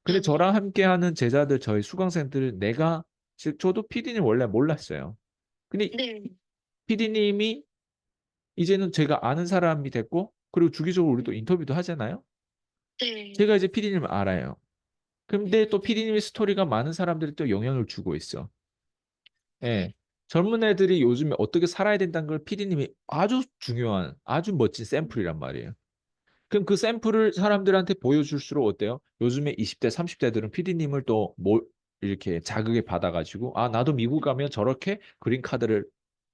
근데 저랑 함께 하는 제자들, 저희 수강생들은 저도 PD님 원래 몰랐어요. 근데 네, PD님이 이제는 제가 아는 사람이 됐고, 그리고 주기적으로 우리 또 인터뷰도 하잖아요. 네, 제가 이제 PD님을 알아요. 근데 또 PD님의 스토리가 많은 사람들이 또 영향을 주고 있어. 예. 젊은 애들이 요즘에 어떻게 살아야 된다는 걸 PD님이 아주 중요한, 아주 멋진 샘플이란 말이에요. 그럼 그 샘플을 사람들한테 보여줄수록 어때요? 요즘에 20대, 30대들은 PD님을 또 이렇게 자극에 받아가지고, 아, 나도 미국 가면 저렇게 그린카드를,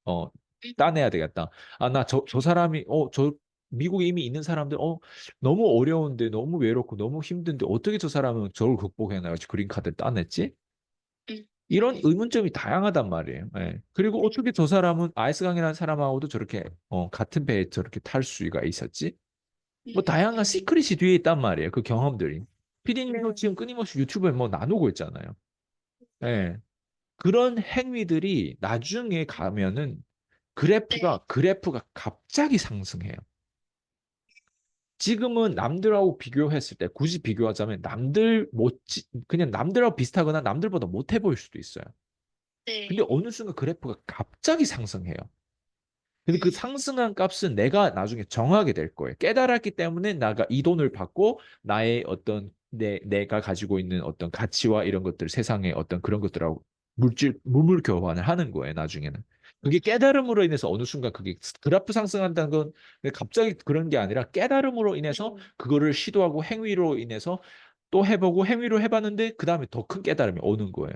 어, 따내야 되겠다. 아, 저 사람이, 미국에 이미 있는 사람들, 너무 어려운데, 너무 외롭고, 너무 힘든데, 어떻게 저 사람은 저걸 극복해나가지고 그린카드를 따냈지? 이런 의문점이 다양하단 말이에요. 예. 그리고 어떻게 저 사람은 아이스강이라는 사람하고도 저렇게 같은 배에 저렇게 탈 수가 있었지? 뭐 다양한 시크릿이 뒤에 있단 말이에요. 그 경험들이. 피디님도 지금 끊임없이 유튜브에 뭐 나누고 있잖아요. 예. 그런 행위들이 나중에 가면은 네, 그래프가 갑자기 상승해요. 지금은 남들하고 비교했을 때 굳이 비교하자면 그냥 남들하고 비슷하거나 남들보다 못해 보일 수도 있어요. 근데 네, 어느 순간 그래프가 갑자기 상승해요. 근데 그 상승한 값은 내가 나중에 정하게 될 거예요. 깨달았기 때문에 나가 이 돈을 받고 나의 어떤 내가 가지고 있는 어떤 가치와 이런 것들, 세상의 어떤 그런 것들하고 물물 교환을 하는 거예요, 나중에는. 그게 깨달음으로 인해서 어느 순간 그게 그래프 상승한다는 건 갑자기 그런 게 아니라 깨달음으로 인해서 그거를 시도하고 행위로 인해서 또 해보고 행위로 해봤는데 그 다음에 더 큰 깨달음이 오는 거예요.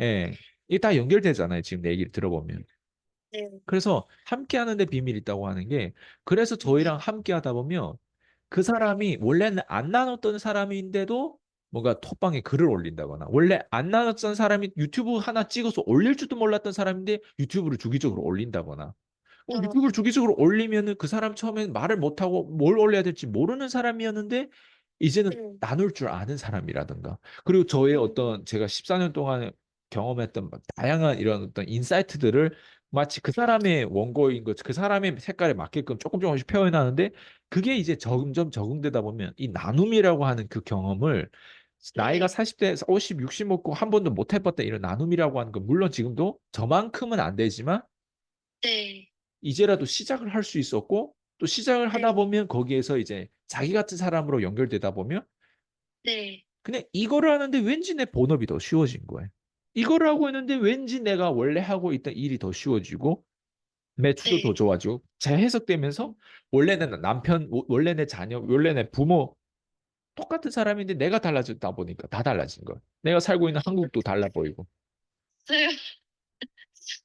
예. 이게 다 연결되잖아요, 지금 내 얘기를 들어보면. 네, 그래서 함께 하는데 비밀이 있다고 하는 게 그래서 저희랑 함께 하다 보면 그 사람이 원래는 안 나눴던 사람인데도 뭔가 톡방에 글을 올린다거나 원래 안 나왔던 사람이 유튜브 하나 찍어서 올릴 줄도 몰랐던 사람인데 유튜브를 주기적으로 올린다거나 유튜브를 어, 주기적으로 올리면은 그 사람 처음엔 말을 못하고 뭘 올려야 될지 모르는 사람이었는데 이제는 음, 나눌 줄 아는 사람이라든가 그리고 저의 음, 어떤 제가 14년 동안 경험했던 막 다양한 이런 어떤 인사이트들을 마치 그 사람의 원고인 것, 그 사람의 색깔에 맞게끔 조금 조금씩 표현하는데 그게 이제 점점 적응되다 보면 이 나눔이라고 하는 그 경험을 나이가 네, 40대, 50, 60 먹고 한 번도 못 해봤다 이런 나눔이라고 하는 건 물론 지금도 저만큼은 안 되지만 네, 이제라도 시작을 할 수 있었고 또 시작을 하다 네, 보면 거기에서 이제 자기 같은 사람으로 연결되다 보면 네, 그냥 이거를 하는데 왠지 내 본업이 더 쉬워진 거예요. 이거를 하고 있는데 왠지 내가 원래 하고 있던 일이 더 쉬워지고 매출도 더 네. 좋아지고 재해석되면서 원래 내 남편, 원래 내 자녀, 원래 내 부모 똑같은 사람인데 내가 달라졌다 보니까 다 달라진 거예요. 내가 살고 있는 한국도 달라 보이고. 맞아요.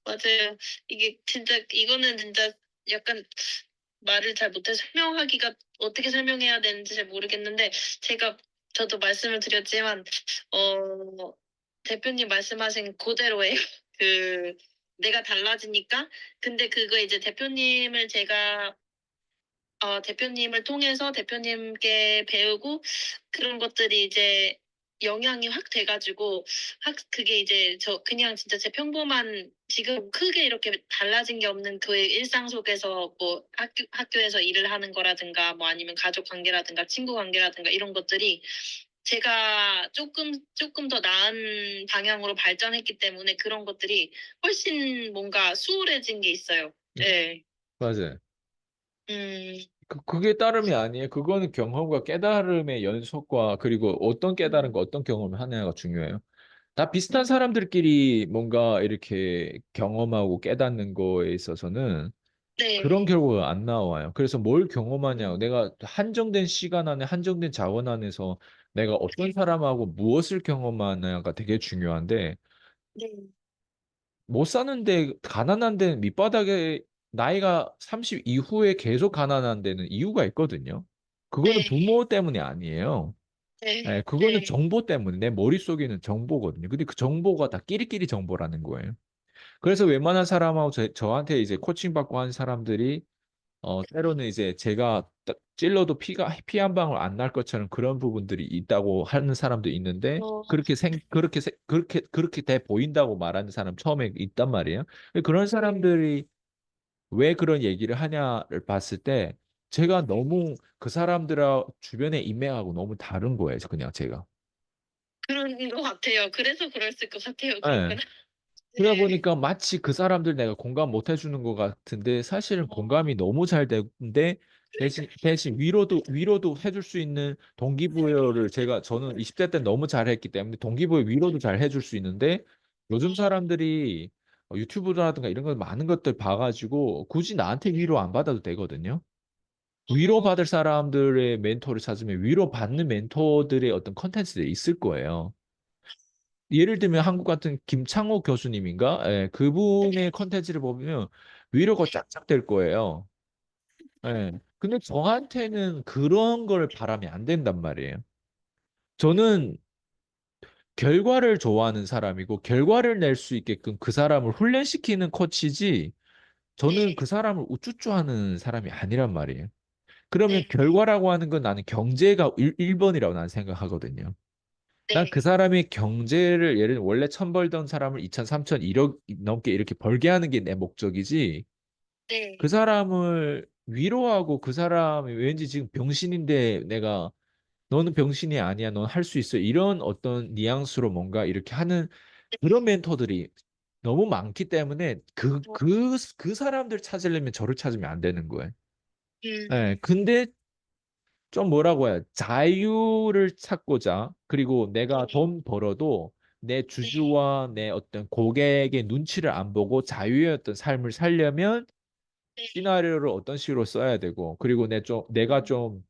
맞아요. 이게 진짜, 이거는 진짜 약간 말을 잘 못해서 설명하기가 어떻게 설명해야 되는지 잘 모르겠는데, 제가, 저도 말씀을 드렸지만, 대표님 말씀하신 그대로예요. 그, 내가 달라지니까. 근데 그거 이제 대표님을 제가 대표님을 통해서 대표님께 배우고 그런 것들이 이제 영향이 확 돼가지고 그게 이제 저 그냥 진짜 제 평범한 지금 크게 이렇게 달라진 게 없는 그 일상 속에서 뭐 학교에서 일을 하는 거라든가 뭐 아니면 가족 관계라든가 친구 관계라든가 이런 것들이 제가 조금 더 나은 방향으로 발전했기 때문에 그런 것들이 훨씬 뭔가 수월해진 게 있어요. 네. 맞아요. 음, 그게 따름이 아니에요. 그거는 경험과 깨달음의 연속과 그리고 어떤 깨달음과 음, 어떤 경험을 하느냐가 중요해요. 다 비슷한 음. 사람들끼리 뭔가 이렇게 경험하고 깨닫는 거에 있어서는 그런 네. 결과가 안 나와요. 그래서 뭘 경험하냐. 음, 내가 한정된 시간 안에 한정된 자원 안에서 내가 어떤 사람하고 무엇을 경험하냐가 되게 중요한데 네. 못 사는데 가난한 데는 밑바닥에 나이가 30 이후에 계속 가난한 데는 이유가 있거든요. 그거는 네. 부모 때문이 아니에요. 네. 예, 그거는 네. 정보 때문에 내 머릿속에 있는 정보거든요. 근데 그 정보가 다 끼리끼리 정보라는 거예요. 그래서 웬만한 사람하고 저한테 이제 코칭 받고 한 사람들이 때로는 이제 제가 딱 찔러도 피 한 방울 안 날 것처럼 그런 부분들이 있다고 하는 사람도 있는데 어, 그렇게 돼 보인다고 말하는 사람 처음에 있단 말이에요. 근데 그런 네. 사람들이 왜 그런 얘기를 하냐를 봤을 때 제가 너무 그 사람들 주변에 인맥하고 너무 다른 거예요. 그냥 제가. 그런 것 같아요. 그래서 그랬을 것 같아요. 예. 그러면. 그러다 네. 보니까 마치 그 사람들 내가 공감 못 해주는 것 같은데 사실은 어, 공감이 너무 잘 되는데 대신 위로도 해줄 수 있는 동기부여를 저는 20대 때 너무 잘했기 때문에 동기부여 위로도 잘 해줄 수 있는데 요즘 사람들이 유튜브라든가 이런 거 많은 것들 봐가지고 굳이 나한테 위로 안 받아도 되거든요. 어, 위로받을 사람들의 멘토를 찾으면 위로받는 멘토들의 어떤 컨텐츠들이 있을 거예요. 예를 들면 한국 같은 김창호 교수님인가? 예, 그분의 컨텐츠를 보면 위로가 쫙쫙 될 거예요. 예. 근데 저한테는 그런 걸 바라면 안 된단 말이에요. 저는 결과를 좋아하는 사람이고 결과를 낼 수 있게끔 그 사람을 훈련시키는 코치지 저는 네. 그 사람을 우쭈쭈하는 사람이 아니란 말이에요. 그러면 네. 결과라고 하는 건 나는 경제가 1번이라고 나는 생각하거든요. 난 그 네. 사람의 경제를 예를 들면 원래 1,000 벌던 사람을 2천, 3천, 1억 넘게 이렇게 벌게 하는 게 내 목적이지. 그 네. 사람을 위로하고 그 사람이 왠지 지금 병신인데 내가 너는 병신이 아니야. 넌 할 수 있어. 이런 어떤 뉘앙스로 뭔가 이렇게 하는 그런 멘토들이 너무 많기 때문에 어, 그 사람들 찾으려면 저를 찾으면 안 되는 거예요. 예, 음, 근데 좀 뭐라고 해야 자유를 찾고자 그리고 내가 네. 돈 벌어도 내 네. 주주와 내 어떤 고객의 눈치를 안 보고 자유의 어떤 삶을 살려면 네. 시나리오를 어떤 식으로 써야 되고 그리고 내가 음, 좀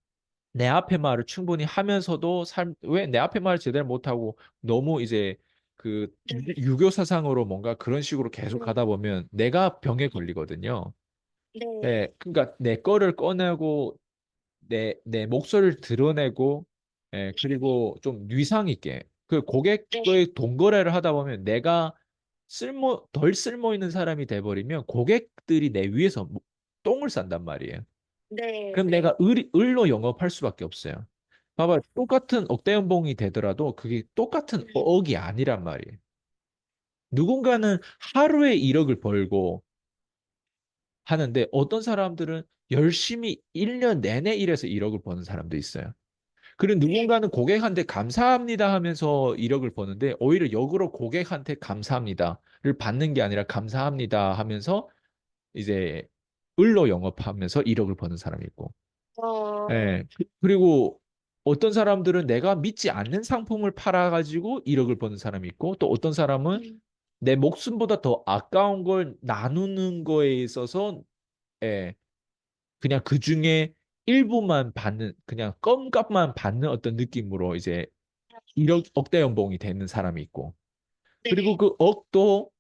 내 앞에 말을 충분히 하면서도 왜 내 앞에 말을 제대로 못하고 너무 이제 그 네. 유교 사상으로 뭔가 그런 식으로 계속 음, 가다 보면 내가 병에 걸리거든요. 네. 네, 그러니까 내 거를 꺼내고 내 목소리를 드러내고 예, 그리고 좀 위상 있게 그 네, 고객과의 돈 거래를 하다 보면 내가 덜 쓸모 있는 사람이 돼버리면 고객들이 내 위에서 똥을 싼단 말이에요. 네, 그럼 내가 네, 을로 영업할 수밖에 없어요. 봐봐, 똑같은 억대 연봉이 되더라도 그게 똑같은 음, 억이 아니란 말이에요. 누군가는 하루에 1억을 벌고 하는데 어떤 사람들은 열심히 1년 내내 일해서 1억을 버는 사람도 있어요. 그리고 네, 누군가는 고객한테 감사합니다 하면서 1억을 버는데 오히려 역으로 고객한테 감사합니다를 받는 게 아니라 감사합니다 하면서 이제 을로 영업하면서 1억을 버는 사람이 있고. 어, 예. 그리고 어떤 사람들은 내가 믿지 않는 상품을 팔아가지고 1억을 버는 사람이 있고 또 어떤 사람은 음, 내 목숨보다 더 아까운 걸 나누는 거에 있어서 예, 그냥 그 중에 일부만 받는 그냥 껌값만 받는 어떤 느낌으로 이제 1억 억대 연봉이 되는 사람이 있고 그리고 네, 그 억도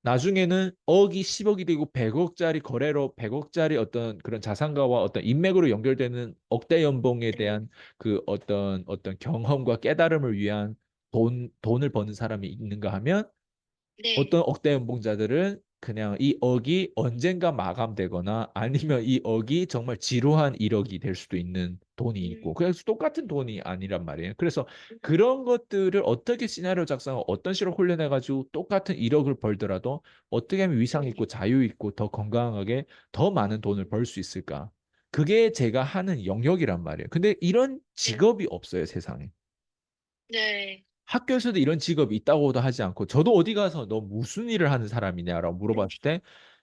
나중에는 억이 10억이 되고 100억짜리 거래로 100억짜리 어떤 그런 자산가와 어떤 인맥으로 연결되는 억대 연봉에 네, 대한 그 어떤 경험과 깨달음을 위한 돈을 버는 사람이 있는가 하면 네, 어떤 억대 연봉자들은 그냥 이 억이 언젠가 마감되거나 아니면 이 억이 정말 지루한 1억이 될 수도 있는 돈이 있고 음, 그래서 똑같은 돈이 아니란 말이에요. 그래서 음, 그런 것들을 어떻게 시나리오 작성하고 어떤 식으로 훈련해가지고 똑같은 1억을 벌더라도 어떻게 하면 위상 네, 있고 자유 있고 더 건강하게 더 많은 돈을 벌 수 있을까? 그게 제가 하는 영역이란 말이에요. 근데 이런 네, 직업이 없어요, 세상에. 네, 학교에서도 이런 직업이 있다고도 하지 않고 저도 어디 가서 너 무슨 일을 하는 사람이냐라고 물어봤을 때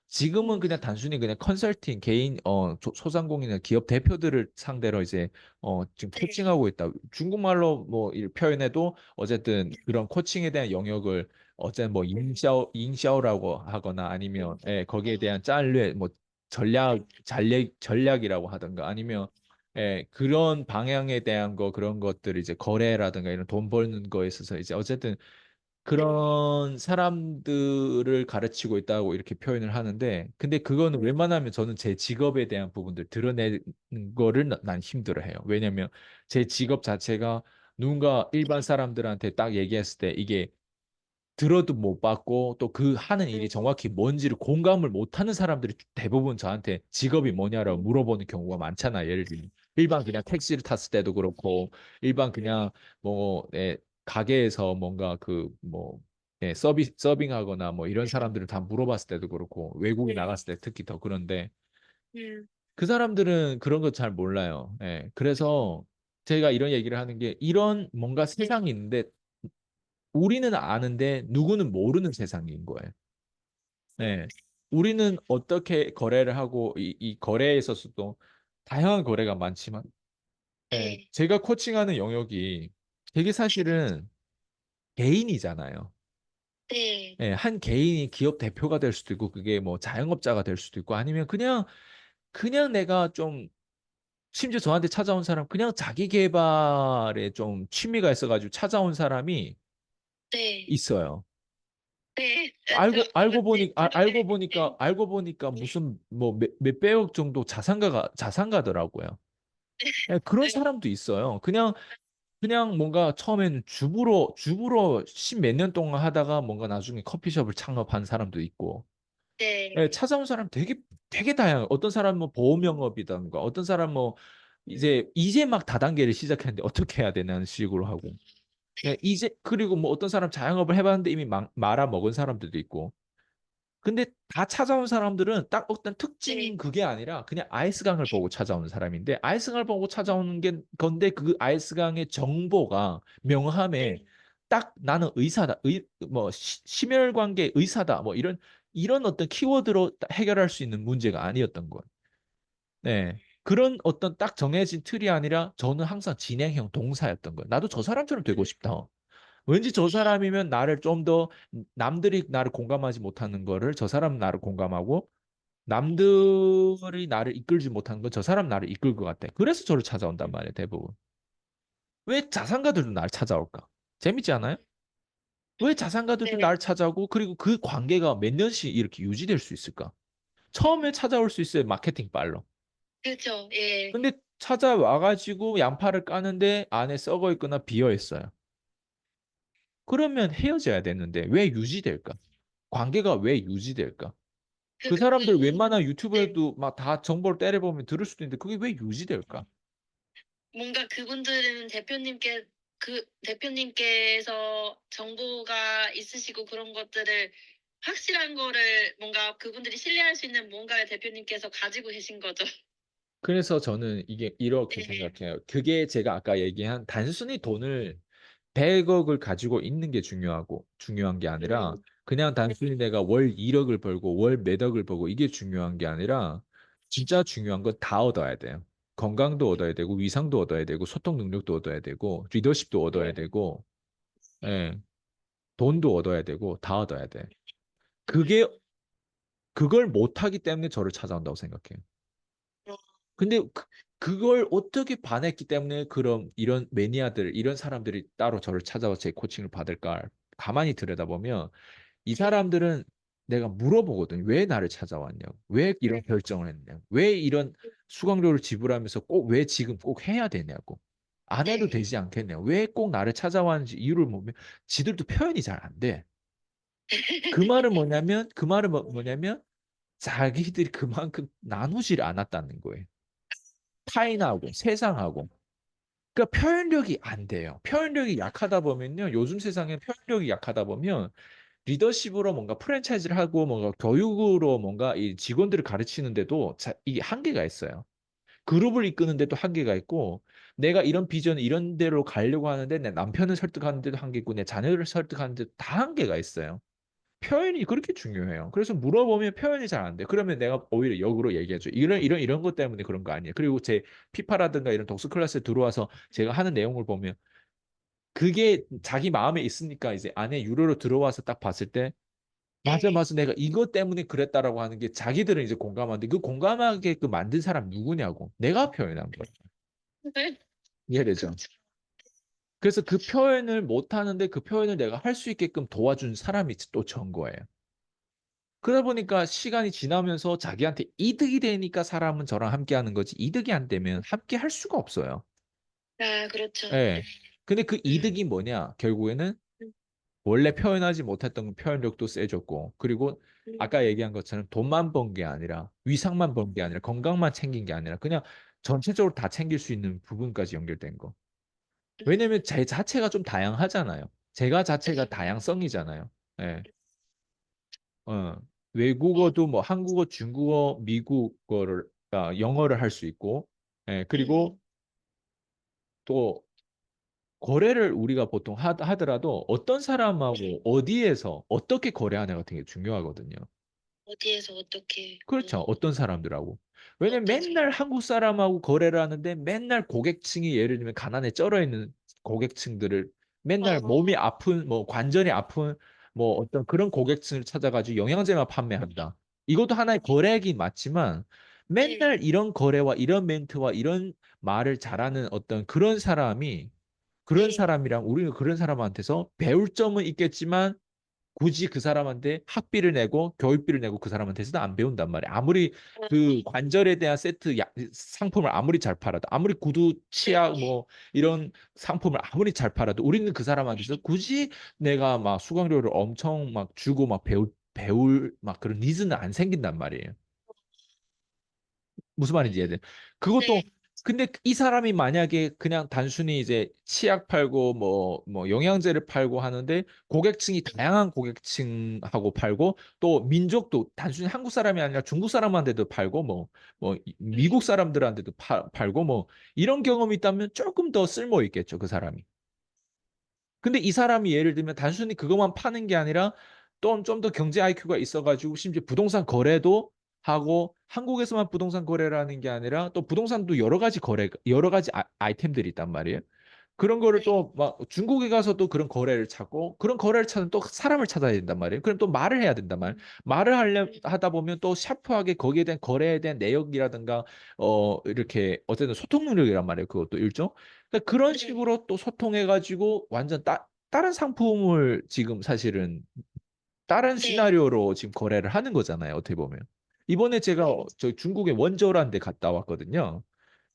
지금은 그냥 단순히 그냥 컨설팅 개인 소상공인이나 기업 대표들을 상대로 이제 지금 네, 코칭하고 있다. 중국말로 뭐 표현해도 어쨌든 그런 코칭에 대한 영역을 어쨌든 뭐 잉샤오라고 하거나 아니면 거기에 대한 짤뢰 뭐 전략이라고 하든가 아니면 그런 방향에 대한 거 그런 것들 이제 거래라든가 이런 돈 버는 거에 있어서 이제 어쨌든 그런 사람들을 가르치고 있다고 이렇게 표현을 하는데 근데 그거는 웬만하면 저는 제 직업에 대한 부분들 드러내는 거를 난 힘들어해요. 왜냐면 제 직업 자체가 누군가 일반 사람들한테 딱 얘기했을 때 이게 들어도 못 받고 또 그 하는 일이 정확히 뭔지를 공감을 못하는 사람들이 대부분 저한테 직업이 뭐냐라고 물어보는 경우가 많잖아요. 예를 들면 일반 그냥 택시를 탔을 때도 그렇고 일반 그냥 뭐 가게에서 뭔가 그 뭐 서빙하거나 뭐 이런 사람들을 다 물어봤을 때도 그렇고 외국에 나갔을 때 특히 더 그런데 음, 그 sa람들은 그런 거 잘 몰라요. 그래서 제가 이런 얘기를 하는 게 이런 뭔가 세상이 있는데 우리는 아는데 누구는 모르는 세상인 거예요. 네. 우리는 어떻게 거래를 하고 이 거래에 있어서도 다양한 거래가 많지만 네, 제가 코칭하는 영역이 되게 사실은 개인이잖아요. 네, 한 개인이 기업 대표가 될 수도 있고 그게 뭐 자영업자가 될 수도 있고 아니면 그냥 내가 좀 심지어 저한테 찾아온 사람 그냥 자기 개발에 좀 취미가 있어가지고 찾아온 사람이 네, 있어요. 네, 알고 보니까 무슨 뭐 몇백억 정도 자산가더라고요. 그런 네, 사람도 있어요. 그냥 뭔가 처음에는 주부로 십몇 년 동안 하다가 뭔가 나중에 커피숍을 창업한 사람도 있고. 네, 찾아온 사람 되게 다양해요. 어떤 사람은 뭐 보험 영업이던가 어떤 사람 뭐 이제 막 다단계를 시작했는데 어떻게 해야 되냐는 식으로 하고. 이제 그리고 뭐 어떤 사람 자영업을 해봤는데 이미 말아 먹은 사람들도 있고. 근데 다 찾아온 사람들은 딱 어떤 특징인 네, 그게 아니라 그냥 아이스강을 보고 찾아오는 사람인데 아이스강을 보고 찾아오는 게 건데 그 아이스강의 정보가 명함에 네, 딱 나는 의사다, 뭐 심혈관계 의사다, 뭐 이런 어떤 키워드로 해결할 수 있는 문제가 아니었던 거예요. 네. 그런 어떤 딱 정해진 틀이 아니라 저는 항상 진행형 동사였던 거예요. 나도 저 사람처럼 되고 싶다. 왠지 저 사람이면 나를 좀 더 남들이 나를 공감하지 못하는 거를 저 사람은 나를 공감하고 남들이 나를 이끌지 못하는 건 저 사람 나를 이끌 것 같아. 그래서 저를 찾아온단 말이에요, 대부분. 왜 자산가들도 나를 찾아올까? 재밌지 않아요? 왜 자산가들도 네, 나를 찾아오고 그리고 그 관계가 몇 년씩 이렇게 유지될 수 있을까? 처음에 찾아올 수 있어요, 마케팅 빨로. 그렇죠. 예. 근데 찾아와 가지고 양파를 까는데 안에 썩어 있거나 비어 있어요. 그러면 헤어져야 되는데 왜 유지될까? 관계가 왜 유지될까? 그 사람들 웬만한 네. 유튜브에도 막 다 정보를 때려보면 들을 수도 있는데 그게 왜 유지될까? 뭔가 그분들은 대표님께서 정보가 있으시고 그런 것들을 확실한 거를 뭔가 그분들이 신뢰할 수 있는 뭔가를 대표님께서 가지고 계신 거죠. 그래서 저는 이게 이렇게 네. 생각해요. 그게 제가 아까 얘기한 단순히 돈을 100억을 가지고 있는 게 중요한 게 아니라 그냥 단순히 내가 월 1억을 벌고 월 몇 억을 벌고 이게 중요한 게 아니라 진짜 중요한 건 다 얻어야 돼요. 건강도 얻어야 되고 위상도 얻어야 되고 소통 능력도 얻어야 되고 리더십도 얻어야 되고 예, 돈도 얻어야 되고 다 얻어야 돼. 그게 그걸 못하기 때문에 저를 찾아온다고 생각해요. 근데 그걸 어떻게 반했기 때문에 그런 이런 매니아들 이런 사람들이 따로 저를 찾아와 제 코칭을 받을까 가만히 들여다보면 이 사람들은 내가 물어보거든. 왜 나를 찾아왔냐고. 왜 이런 결정을 했냐고. 왜 이런 수강료를 지불하면서 꼭 왜 지금 꼭 해야 되냐고. 안 해도 네. 되지 않겠냐고. 왜 꼭 나를 찾아왔는지 이유를 보면 지들도 표현이 잘 안 돼. 그 말은 뭐냐면 자기들이 그만큼 나누질 않았다는 거예요. 타인하고 세상하고. 그러니까 표현력이 안 돼요. 표현력이 약하다 보면요. 요즘 세상에 표현력이 약하다 보면 리더십으로 뭔가 프랜차이즈를 하고 뭔가 교육으로 뭔가 이 직원들을 가르치는데도 이게 한계가 있어요. 그룹을 이끄는데도 한계가 있고 내가 이런 비전 이런 데로 가려고 하는데 내 남편을 설득하는데도 한계 있고 내 자녀를 설득하는데도 다 한계가 있어요. 표현이 그렇게 중요해요. 그래서 물어보면 표현이 잘 안 돼. 그러면 내가 오히려 역으로 얘기해줘. 이런 것 때문에 그런 거 아니에요. 그리고 제 피파라든가 이런 독서 클래스에 들어와서 제가 하는 내용을 보면 그게 자기 마음에 있으니까 이제 안에 유료로 들어와서 딱 봤을 때 맞아, 네. 맞아. 내가 이것 때문에 그랬다라고 하는 게 자기들은 이제 공감하는데 그 공감하게 그 만든 사람 누구냐고. 내가 표현한 거예요. 네. 이해되죠? 그렇죠. 그래서 그 표현을 못 하는데 그 표현을 내가 할 수 있게끔 도와준 사람이 또 전 거예요. 그러다 보니까 시간이 지나면서 자기한테 이득이 되니까 사람은 저랑 함께 하는 거지 이득이 안 되면 함께 할 수가 없어요. 아 그렇죠. 네. 예. 근데 그 음. 이득이 뭐냐? 결국에는 음. 원래 표현하지 못했던 표현력도 세졌고, 그리고 아까 얘기한 것처럼 돈만 번 게 아니라, 위상만 번 게 아니라, 건강만 챙긴 게 아니라, 그냥 전체적으로 다 챙길 수 있는 부분까지 연결된 거. 왜냐면 제 자체가 좀 다양하잖아요. 제가 자체가 다양성이잖아요. 예. 어. 외국어도 뭐 한국어, 중국어, 미국어를, 영어를 할 수 있고, 예. 그리고 또 거래를 우리가 보통 하더라도 어떤 사람하고 어디에서 어떻게 거래하냐 같은 게 중요하거든요. 어디에서 어떻게 그렇죠. 어떤 사람들하고. 왜냐면 어떤 맨날 사람 한국 사람하고 거래를 하는데 맨날 고객층이 예를 들면 가난에 쩔어 있는 고객층들을 맨날 몸이 어 아픈 뭐 관절이 아픈 뭐 어떤 그런 고객층을 찾아가지고 영양제만 판매한다. 이것도 하나의 거래이긴 맞지만 네. 맨날 이런 거래와 이런 멘트와 이런 말을 잘하는 어떤 그런 네. 사람이랑 우리는 그런 사람한테서 배울 점은 있겠지만 굳이 그 사람한테 학비를 내고 교육비를 내고 그 사람한테서는 안 배운단 말이야. 아무리 그 관절에 대한 상품을 아무리 잘 팔아도 아무리 구두, 치약 뭐 이런 상품을 아무리 잘 팔아도 우리는 그 사람한테서 굳이 내가 막 수강료를 엄청 막 주고 막 배울 막 그런 니즈는 안 생긴단 말이에요. 무슨 말인지 이해돼? 그것도 네. 근데 이 사람이 만약에 그냥 단순히 이제 치약 팔고 뭐 영양제를 팔고 하는데 고객층이 다양한 고객층하고 팔고 또 민족도 단순히 한국 사람이 아니라 중국 사람한테도 팔고 뭐 미국 사람들한테도 팔고 뭐 이런 경험이 있다면 조금 더 쓸모 있겠죠, 그 사람이. 근데 이 사람이 예를 들면 단순히 그것만 파는 게 아니라 또 좀 더 경제 IQ가 있어가지고 심지어 부동산 거래도 하고 한국에서만 부동산 거래를 하는 게 아니라 또 부동산도 여러 가지 아이템들이 있단 말이에요. 그런 거를 네. 또 막 중국에 가서 또 그런 거래를 찾고 그런 거래를 찾는 또 사람을 찾아야 된단 말이에요. 그럼 또 말을 해야 된단 말이에요. 말을 하다 보면 또 샤프하게 거기에 대한 거래에 대한 내역이라든가 이렇게 어쨌든 소통 능력이란 말이에요. 그것도 일종. 그러니까 그런 네. 식으로 또 소통해가지고 완전 다른 상품을 지금 사실은 다른 네. 시나리오로 지금 거래를 하는 거잖아요. 어떻게 보면. 이번에 제가 네. 저 중국의 원저라는 데 갔다 왔거든요.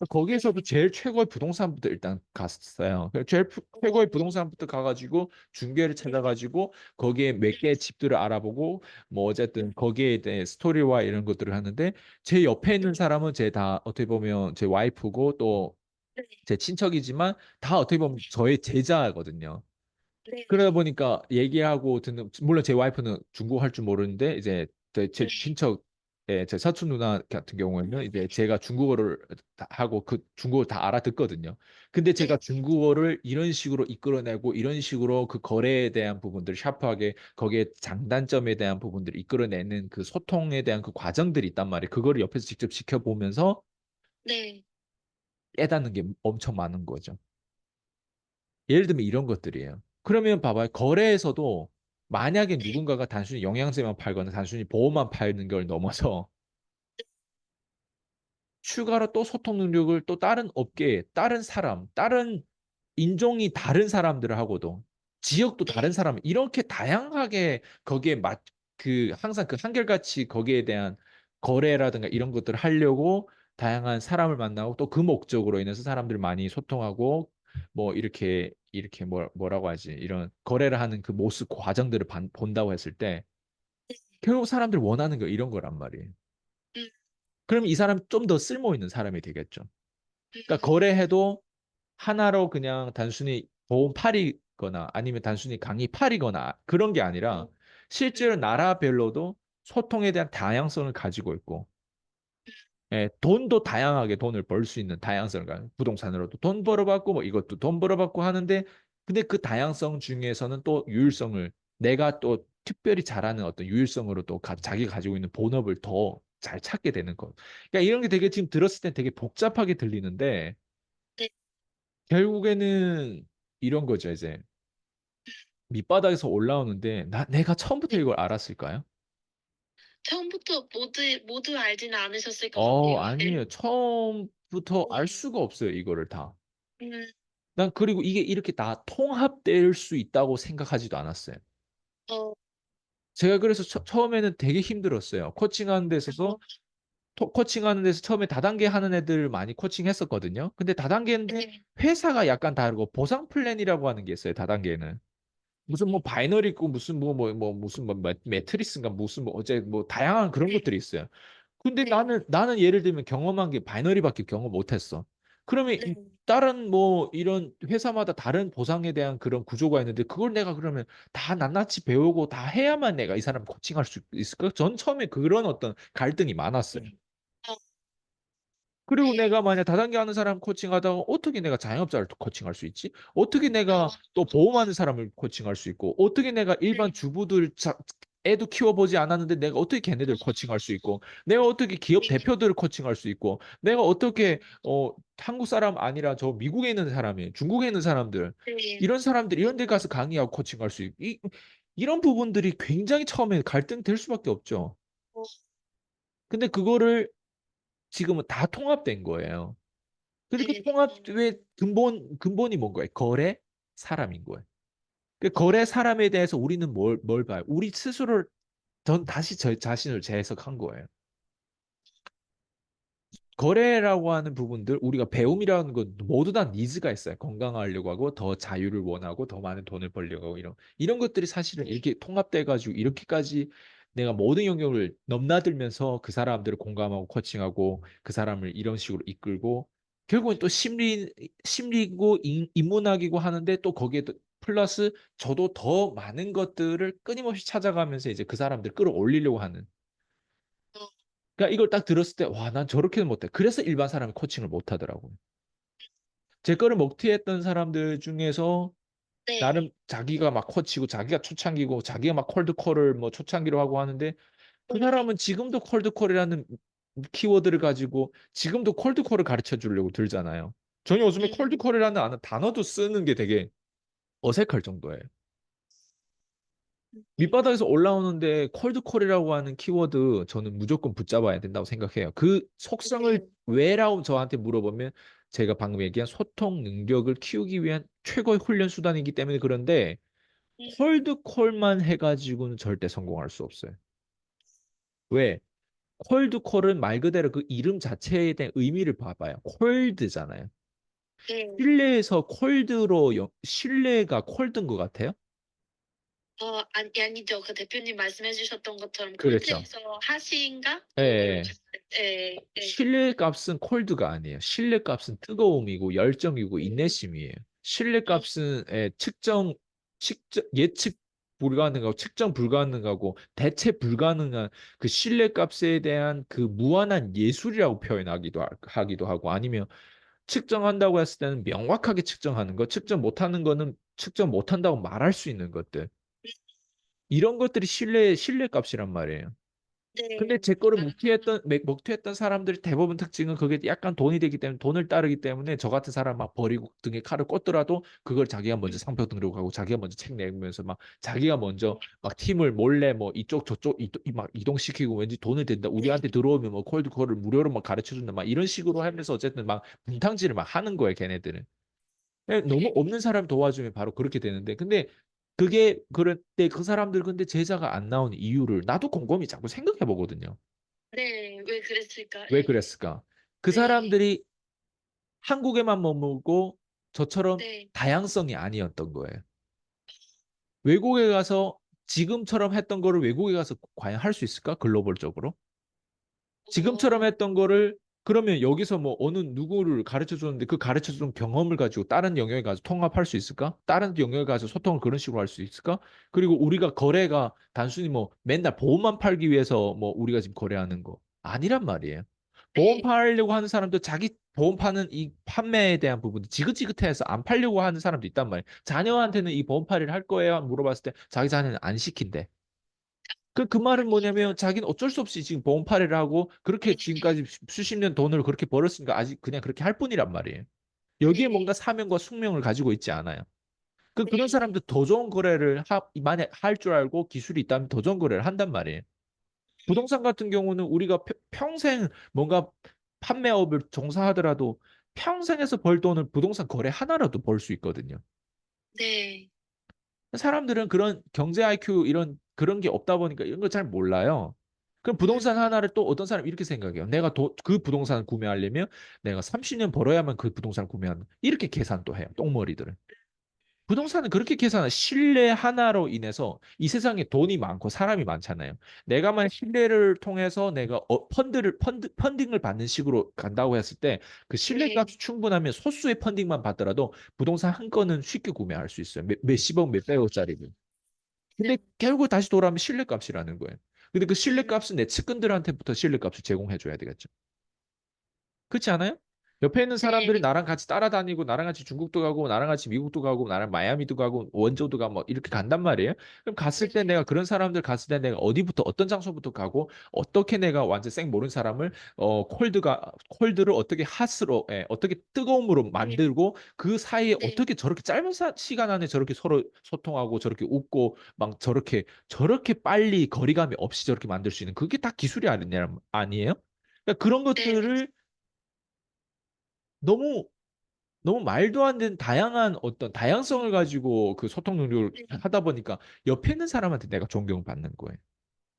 거기에서도 제일 최고의 부동산부터 일단 갔어요. 최고의 부동산부터 가가지고 중개를 찾아가지고 거기에 몇 개의 집들을 알아보고 뭐 어쨌든 거기에 대해 스토리와 이런 것들을 하는데 제 옆에 있는 사람은 제 다 어떻게 보면 제 와이프고 또 네. 제 친척이지만 다 어떻게 보면 저의 제자거든요. 그러다 네. 보니까 얘기하고 듣는 물론 제 와이프는 중국어 할 줄 모르는데 이제 제 네. 친척 제 사촌 누나 같은 경우에는 이제 제가 중국어를 하고 그 중국어를 다 알아듣거든요. 근데 제가 네. 중국어를 이런 식으로 이끌어내고 이런 식으로 그 거래에 대한 부분들 샤프하게 거기에 장단점에 대한 부분들을 이끌어내는 그 소통에 대한 그 과정들이 있단 말이에요. 그거를 옆에서 직접 지켜보면서 네. 깨닫는 게 엄청 많은 거죠. 예를 들면 이런 것들이에요. 그러면 봐봐요. 거래에서도 만약에 네. 누군가가 단순히 영양제만 팔거나 단순히 보험만 파는 걸 넘어서 추가로 또 소통 능력을 또 다른 업계, 다른 사람, 다른 인종이 다른 사람들하고도 지역도 다른 네. 사람 이렇게 다양하게 거기에 그 항상 그 한결같이 거기에 대한 거래라든가 이런 것들을 하려고 다양한 사람을 만나고 또 그 목적으로 인해서 사람들 많이 소통하고 뭐 이렇게 뭐라고 하지 이런 거래를 하는 그 모습 과정들을 본다고 했을 때 결국 사람들 원하는 거 이런 거란 말이에요. 음. 그럼 이 사람 좀 더 쓸모 있는 사람이 되겠죠. 그러니까 음. 거래해도 하나로 그냥 단순히 보험 팔이거나 아니면 단순히 강의 팔이거나 그런 게 아니라 실제로 나라별로도 소통에 대한 다양성을 가지고 있고 예, 돈도 다양하게 돈을 벌 수 있는 다양성을 부동산으로도 돈 벌어봤고 뭐 이것도 돈 벌어봤고 하는데 근데 그 다양성 중에서는 또 유일성을 내가 또 특별히 잘하는 어떤 유일성으로 또 자기가 가지고 있는 본업을 더 잘 찾게 되는 것. 그러니까 이런 게 되게 지금 들었을 때 되게 복잡하게 들리는데 네. 결국에는 이런 거죠, 이제. 밑바닥에서 올라오는데, 내가 처음부터 네. 이걸 알았을까요? 처음부터 모두 알지는 않으셨을 것 같아요. 아니에요. 처음부터 알 네. 수가 없어요, 이거를 다. 음. 난 그리고 이게 이렇게 다 통합될 수 있다고 생각하지도 않았어요. 어. 제가 그래서 처음에는 되게 힘들었어요. 코칭하는 데서도, 코칭하는 데서 처음에 다단계 하는 애들 많이 코칭했었거든요. 근데 다단계인데 네. 회사가 약간 다르고 보상 플랜이라고 하는 게 있어요, 다단계는. 무슨 뭐 바이너리 있고 무슨 무슨 뭐 매트리스인가 무슨 뭐 어째 뭐 다양한 그런 것들이 있어요. 근데 네. 나는 예를 들면 경험한 게 바이너리밖에 경험 못 했어. 그러면 네. 다른 뭐 이런 회사마다 다른 보상에 대한 그런 구조가 있는데 그걸 내가 그러면 다 낱낱이 배우고 다 해야만 내가 이 사람 코칭할 수 있을까? 전 처음에 그런 어떤 갈등이 많았어요. 어. 그리고 네. 내가 만약 다단계 하는 사람 코칭하다가 어떻게 내가 자영업자를 또 코칭할 수 있지? 어떻게 내가 어. 또 보험하는 사람을 코칭할 수 있고 어떻게 내가 일반 네. 주부들 애도 키워보지 않았는데 내가 어떻게 걔네들 코칭할 수 있고 내가 어떻게 기업 네. 대표들을 코칭할 수 있고 내가 어떻게 한국 사람 아니라 저 미국에 있는 사람이 중국에 있는 사람들 네. 이런 사람들 이런 데 가서 강의하고 코칭할 수 있고 이런 부분들이 굉장히 처음에 갈등될 수밖에 없죠. 어. 근데 그거를 지금은 다 통합된 거예요. 근데 그 네. 통합의 근본이 뭔 거예요? 거래 사람인 거예요. 그 거래 사람에 대해서 우리는 뭘 봐요? 우리 스스로를 전 다시 저 자신을 재해석한 거예요. 거래라고 하는 부분들 우리가 배움이라는 건 모두 다 니즈가 있어요. 건강하려고 하고 더 자유를 원하고 더 많은 돈을 벌려고 하고 이런 것들이 사실은 이렇게 통합돼 가지고 이렇게까지 내가 모든 영역을 넘나들면서 그 사람들을 공감하고 코칭하고 그 사람을 이런 식으로 이끌고 결국엔 또 심리고 인문학이고 하는데 또 거기에 또 플러스 저도 더 많은 것들을 끊임없이 찾아가면서 이제 그 사람들 끌어올리려고 하는 어. 그러니까 이걸 딱 들었을 때, 와, 난 저렇게는 못해. 그래서 일반 사람이 코칭을 못 하더라고요. 제 거를 먹튀했던 사람들 중에서 네. 나름 자기가 막 코치고 자기가 초창기고 자기가 막 콜드콜을 뭐 초창기로 하고 하는데 그 사람은 지금도 콜드콜이라는 키워드를 가지고 지금도 콜드콜을 가르쳐 주려고 들잖아요. 저는 요즘에 음. 콜드콜이라는 단어도 쓰는 게 되게 어색할 정도예요. 밑바닥에서 올라오는데 콜드콜이라고 하는 키워드 저는 무조건 붙잡아야 된다고 생각해요. 그 속성을 네. 왜라고 저한테 물어보면 제가 방금 얘기한 소통 능력을 키우기 위한 최고의 훈련 수단이기 때문에 그런데 음. 콜드콜만 해가지고는 절대 성공할 수 없어요. 왜? 콜드콜은 말 그대로 그 이름 자체에 대한 의미를 봐봐요. 콜드잖아요. 네. 실내에서 콜드로 실내가 콜드인 것 같아요? 아니죠. 그 대표님 말씀해 주셨던 것처럼 그렇죠. 콜드에서 하시인가? 예, 그 예. 예. 예. 실내 값은 콜드가 아니에요. 실내 값은 뜨거움이고 열정이고 음. 인내심이에요. 실내 음. 값은 예측 불가능하고 측정 불가능하고 대체 불가능한 그 실내 값에 대한 그 무한한 예술이라고 하기도 하고 아니면 측정한다고 했을 때는 명확하게 측정하는 거, 측정 못하는 거는 측정 못한다고 말할 수 있는 것들. 이런 것들이 신뢰 값이란 말이에요. 근데 네. 제 거를 아 먹튀했던 사람들이 대부분 특징은 그게 약간 돈이 되기 때문에 돈을 따르기 때문에 저 같은 사람 막 버리고 등에 칼을 꽂더라도 그걸 자기가 먼저 상표 등록하고 자기가 먼저 책 내면서 막 자기가 먼저 막 팀을 몰래 뭐 이쪽 저쪽 막 이동시키고 왠지 돈을 댄다. 네. 우리한테 들어오면 뭐 콜드콜을 무료로 막 가르쳐 준다. 막 이런 식으로 하면서 어쨌든 막 분탕질을 막 하는 거예요, 걔네들은. 너무 없는 사람 도와주면 바로 그렇게 되는데 근데 그게 그럴 때 그 사람들 근데 제자가 안 나오는 이유를 나도 곰곰이 자꾸 생각해 보거든요. 네. 왜 그랬을까? 왜 예. 그랬을까? 그 네. 사람들이 한국에만 머물고 저처럼 네. 다양성이 아니었던 거예요. 외국에 가서 지금처럼 했던 거를 외국에 가서 과연 할 수 있을까? 글로벌적으로? 지금처럼 어. 했던 거를 그러면 여기서 뭐 어느 누구를 가르쳐 줬는데 그 가르쳐 준 경험을 가지고 다른 영역에 가서 통합할 수 있을까? 다른 영역에 가서 소통을 그런 식으로 할 수 있을까? 그리고 우리가 거래가 단순히 뭐 맨날 보험만 팔기 위해서 뭐 우리가 지금 거래하는 거 아니란 말이에요. 보험 네. 팔려고 하는 사람도 자기 보험 파는 이 판매에 대한 부분도 지긋지긋해서 안 팔려고 하는 사람도 있단 말이에요. 자녀한테는 이 보험 팔이를 할 거예요? 물어봤을 때 자기 자녀는 안 시킨대. 그 말은 뭐냐면 자기는 어쩔 수 없이 지금 보험 팔이를 하고 그렇게 지금까지 수십 년 돈을 그렇게 벌었으니까 아직 그냥 그렇게 할 뿐이란 말이에요. 여기에 네. 뭔가 사명과 숙명을 가지고 있지 않아요. 그런 네. 사람들 더 좋은 거래를 만약 할 줄 알고 기술이 있다면 더 좋은 거래를 한단 말이에요. 부동산 같은 경우는 우리가 평생 뭔가 판매업을 종사하더라도 평생에서 벌 돈을 부동산 거래 하나라도 벌 수 있거든요. 네. 사람들은 그런 경제 IQ 이런 그런 게 없다 보니까 이런 걸 잘 몰라요. 그럼 부동산 음. 하나를 또 어떤 사람이 이렇게 생각해요. 내가 그 부동산을 구매하려면 내가 30년 벌어야만 그 부동산을 구매한다. 이렇게 계산 또 해요. 똥머리들은. 부동산은 그렇게 계산해. 신뢰 하나로 인해서 이 세상에 돈이 많고 사람이 많잖아요. 내가만 신뢰를 통해서 내가 펀딩을 받는 식으로 간다고 했을 때 그 신뢰값이 네. 충분하면 소수의 펀딩만 받더라도 부동산 한 건은 쉽게 구매할 수 있어요. 몇십억, 몇백억짜리를. 근데 결국 다시 돌아오면 신뢰값이라는 거예요. 근데 그 음. 신뢰값은 내 측근들한테부터 신뢰값을 제공해 줘야 되겠죠. 그렇지 않아요? 옆에 있는 사람들이 네. 나랑 같이 따라다니고 나랑 같이 중국도 가고 나랑 같이 미국도 가고 나랑 마이애미도 가고 원조도 가고 뭐 이렇게 간단 말이에요. 그럼 갔을 때 네. 내가 그런 사람들 갔을 때 내가 어디부터 어떤 장소부터 가고 어떻게 내가 완전 생 모르는 사람을 콜드를 어떻게 핫으로 어떻게 뜨거움으로 네. 만들고 그 사이에 네. 어떻게 저렇게 짧은 시간 안에 저렇게 서로 소통하고 저렇게 웃고 막 저렇게 빨리 거리감이 없이 저렇게 만들 수 있는 그게 다 기술이 아니에요? 그러니까 그런 네. 것들을 너무 너무 말도 안 되는 다양한 어떤 다양성을 가지고 그 소통 능력을 네. 하다 보니까 옆에 있는 사람한테 내가 존경을 받는 거예요.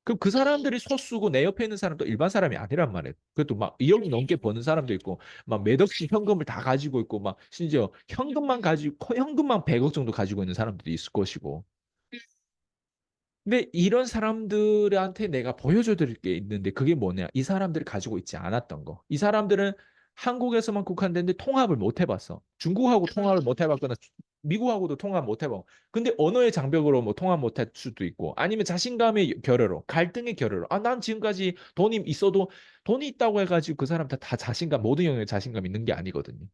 그럼 그 어. 사람들이 소수고 내 옆에 있는 사람도 일반 사람이 아니란 말이에요. 그것도 막 2억 넘게 버는 사람도 있고 막 몇 억씩 현금을 다 가지고 있고 막 심지어 현금만 100억 정도 가지고 있는 사람들도 있을 것이고. 근데 이런 사람들한테 내가 보여줘 드릴 게 있는데 그게 뭐냐? 이 사람들이 가지고 있지 않았던 거. 이 사람들은 한국에서만 국한됐는데 통합을 못 해봤어. 중국하고 통합을 못 해봤거나 미국하고도 통합 못 해봐. 근데 언어의 장벽으로 뭐 통합 못 할 수도 있고 아니면 자신감의 결여로 갈등의 결여로 난 지금까지 돈이 있어도 돈이 있다고 해가지고 그 사람 다 자신감 모든 영역에 자신감 있는 게 아니거든요.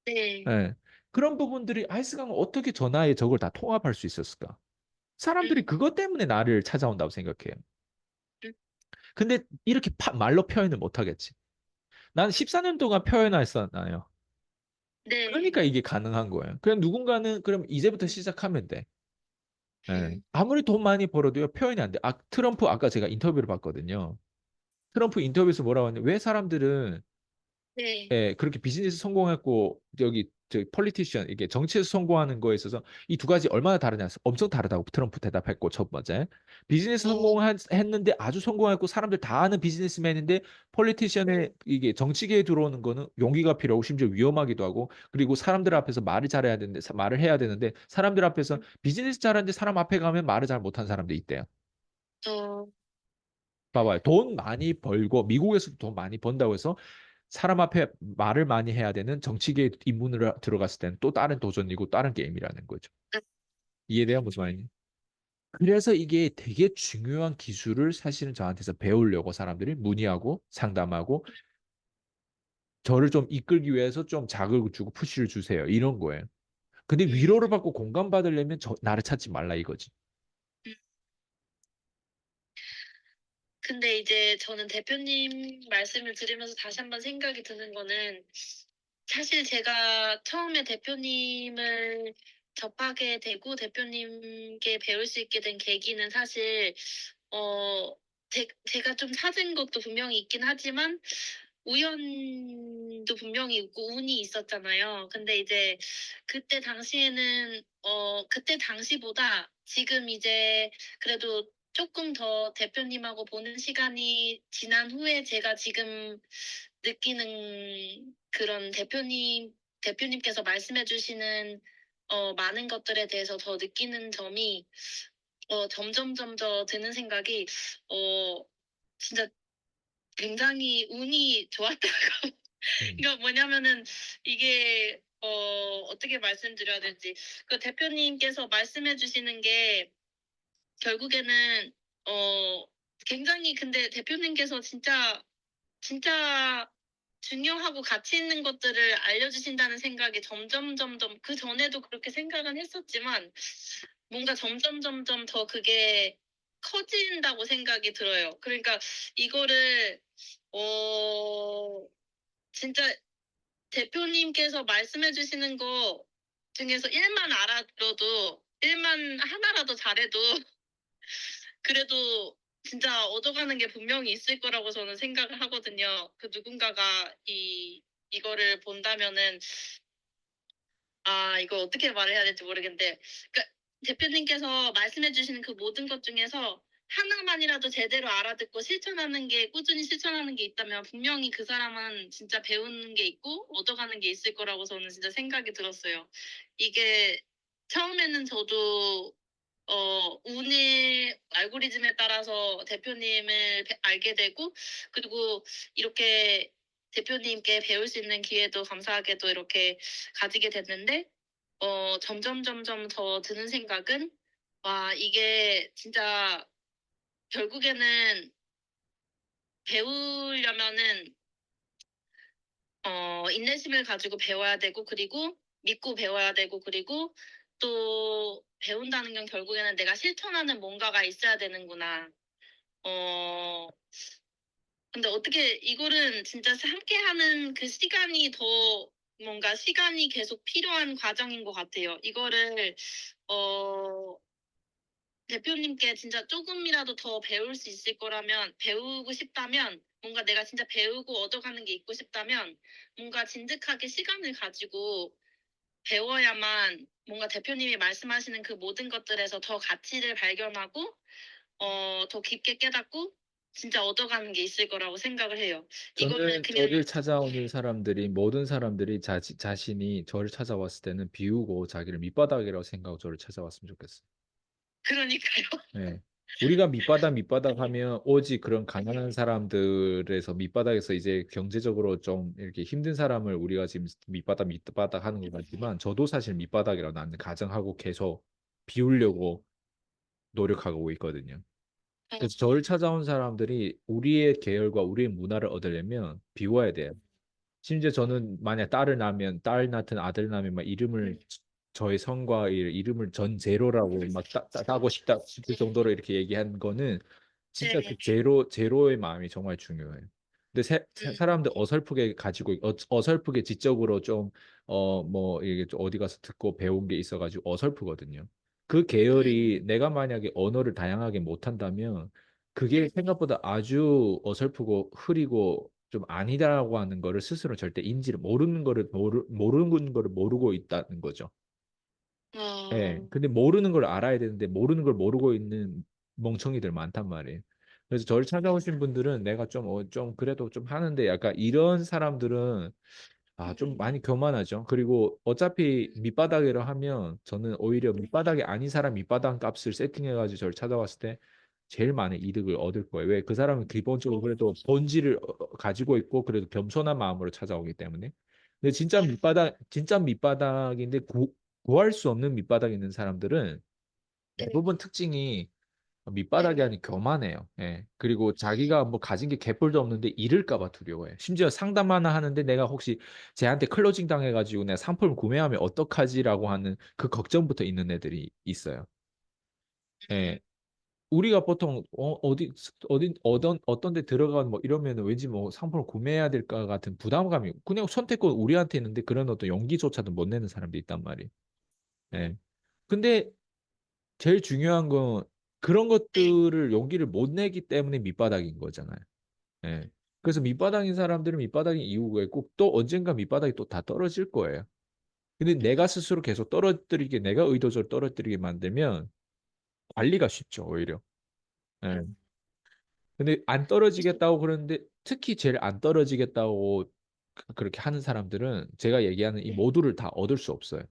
네. 예. 그런 부분들이 아이스강은 어떻게 전화에 저걸 다 통합할 수 있었을까? 사람들이 음. 그것 때문에 나를 찾아온다고 생각해요. 음. 근데 이렇게 말로 표현을 못 하겠지. 난 14년 동안 표현했었나요? 네. 그러니까 이게 가능한 거예요. 그냥 누군가는 그럼 이제부터 시작하면 돼. 예. 음. 아무리 돈 많이 벌어도요, 표현이 안 돼. 트럼프 아까 제가 인터뷰를 봤거든요. 트럼프 인터뷰에서 뭐라고 하냐. 왜 사람들은 네. 예, 그렇게 비즈니스 성공했고 여기 저 폴리티션 이게 정치에서 성공하는 거에 있어서 이 두 가지 얼마나 다르냐? 엄청 다르다고 트럼프 대답했고 첫 번째. 비즈니스 어, 성공했는데 아주 성공했고 사람들 다 아는 비즈니스맨인데 폴리티션의 이게 정치계에 들어오는 거는 용기가 필요하고 심지어 위험하기도 하고 그리고 사람들 앞에서 말을 잘해야 되는데 말을 해야 되는데 사람들 앞에서 비즈니스 잘하는데 사람 앞에 가면 말을 잘 못하는 사람도 있대요. 어, 봐봐요. 돈 많이 벌고 미국에서도 돈 많이 번다고 해서 사람 앞에 말을 많이 해야 되는 정치계에 입문을 들어갔을 때는 또 다른 도전이고 다른 게임이라는 거죠. 이해돼요? 무슨 말인지? 그래서 이게 되게 중요한 기술을 사실은 저한테서 배우려고 사람들이 문의하고 상담하고 저를 좀 이끌기 위해서 좀 자극을 주고 푸시를 주세요. 이런 거예요. 근데 음, 위로를 받고 공감받으려면 나를 찾지 말라 이거지. 음. 근데 이제 저는 대표님 말씀을 들으면서 다시 한번 생각이 드는 거는 사실 제가 처음에 대표님을 접하게 되고 대표님께 배울 수 있게 된 계기는 사실 어 제가 좀 찾은 것도 분명히 있긴 하지만 우연도 분명히 있고 운이 있었잖아요. 근데 이제 그때 당시에는 그때 당시보다 지금 이제 그래도 조금 더 대표님하고 보는 시간이 지난 후에 제가 지금 느끼는 그런 대표님께서 말씀해 주시는 많은 것들에 대해서 더 느끼는 점이 점점점 더 드는 생각이 어 진짜 굉장히 운이 좋았다고. 음. 그러니까 뭐냐면은 이게 어떻게 말씀드려야 될지 그 대표님께서 말씀해 주시는 게 결국에는 어 굉장히 근데 대표님께서 진짜 중요하고 가치 있는 것들을 알려주신다는 생각이 점점 그전에도 그렇게 생각은 했었지만 뭔가 점점 더 그게 커진다고 생각이 들어요. 그러니까 이거를 어 진짜 대표님께서 말씀해 주시는 거 중에서 일만 알아들어도 일만 하나라도 잘해도 그래도 진짜 얻어가는 게 분명히 있을 거라고 저는 생각을 하거든요. 그 누군가가 이거를 본다면은 이거 어떻게 말을 해야 될지 모르겠는데 그러니까 대표님께서 말씀해 주시는 그 모든 것 중에서 하나만이라도 제대로 알아듣고 실천하는 게 꾸준히 실천하는 게 있다면 분명히 그 사람은 진짜 배우는 게 있고 얻어가는 게 있을 거라고 저는 진짜 생각이 들었어요. 이게 처음에는 저도 운의 알고리즘에 따라서 대표님을 알게 되고 그리고 이렇게 대표님께 배울 수 있는 기회도 감사하게도 이렇게 가지게 됐는데 점점 더 드는 생각은 와 이게 진짜 결국에는 배우려면은 인내심을 가지고 배워야 되고 그리고 믿고 배워야 되고 그리고 또 배운다는 건 결국에는 내가 실천하는 뭔가가 있어야 되는구나. 어 근데 어떻게 이거는 진짜 함께하는 그 시간이 더 뭔가 시간이 계속 필요한 과정인 것 같아요. 이거를 어 대표님께 진짜 조금이라도 더 배울 수 있을 거라면 배우고 싶다면 뭔가 내가 진짜 배우고 얻어가는 게 있고 싶다면 뭔가 진득하게 시간을 가지고 배워야만 뭔가 대표님이 말씀하시는 그 모든 것들에서 더 가치를 발견하고 더 깊게 깨닫고 진짜 얻어가는 게 있을 거라고 생각을 해요. 이거는 저는 그냥 저를 찾아오는 사람들이 모든 사람들이 자신이 저를 찾아왔을 때는 비우고 자기를 밑바닥이라고 생각하고 저를 찾아왔으면 좋겠어요. 그러니까요. 예. 우리가 밑바닥 하면 오직 그런 가난한 사람들에서 밑바닥에서 이제 경제적으로 좀 이렇게 힘든 사람을 우리가 지금 밑바닥 하는 것 같지만 저도 사실 밑바닥이라고 나는 가정하고 계속 비우려고 노력하고 있거든요. 그래서 저를 찾아온 사람들이 우리의 계열과 우리의 문화를 얻으려면 비워야 돼요. 심지어 저는 만약 딸을 낳으면 딸 낳든 아들 낳으면 막 이름을 저의 성과 이름을 전 제로라고 막 따고 싶다 싶을 정도로 이렇게 얘기한 거는 진짜 그 네. 제로의 마음이 정말 중요해요. 근데 음, 사람들 어설프게 가지고 어설프게 지적으로 좀 뭐 이게 좀 어디 가서 듣고 배운 게 있어가지고 어설프거든요. 그 음, 계열이 내가 만약에 언어를 다양하게 못한다면 그게 생각보다 아주 어설프고 흐리고 좀 아니다라고 하는 거를 스스로 절대 인지를 모르는 거를 모르고 있다는 거죠. 예. 어, 근데 모르는 걸 알아야 되는데 모르는 걸 모르고 있는 멍청이들 많단 말이에요. 그래서 저를 찾아오신 분들은 내가 좀 그래도 좀 하는데 약간 이런 사람들은 좀 많이 교만하죠. 그리고 어차피 밑바닥이라 하면 저는 오히려 밑바닥이 아닌 사람 밑바닥 값을 세팅해가지고 저를 찾아왔을 때 제일 많은 이득을 얻을 거예요. 왜? 그 사람은 기본적으로 그래도 본질을 가지고 있고 그래도 겸손한 마음으로 찾아오기 때문에. 근데 진짜 밑바닥인데 구할 수 없는 밑바닥에 있는 사람들은 대부분 특징이 밑바닥이 아닌 교만해요. 예. 그리고 자기가 뭐 가진 게 개뿔도 없는데 잃을까 봐 두려워해. 심지어 상담 하나 하는데 내가 혹시 쟤한테 클로징 당해가지고 내가 상품을 구매하면 어떡하지라고 하는 그 걱정부터 있는 애들이 있어요. 예. 우리가 보통 어떤 데 들어가 뭐 이러면 왠지 뭐 상품을 구매해야 될까 같은 부담감이 그냥 선택권 우리한테 있는데 그런 어떤 용기조차도 못 내는 사람도 있단 말이에요. 예. 근데 제일 중요한 건 그런 것들을 용기를 못 내기 때문에 밑바닥인 거잖아요. 예. 그래서 밑바닥인 사람들은 밑바닥인 이유가 있고 또 언젠가 밑바닥이 또 다 떨어질 거예요. 근데 내가 스스로 계속 내가 의도적으로 떨어뜨리게 만들면 관리가 쉽죠, 오히려. 예. 근데 안 떨어지겠다고 그러는데 특히 제일 안 떨어지겠다고 그렇게 하는 사람들은 제가 얘기하는 이 모두를 다 얻을 수 없어요.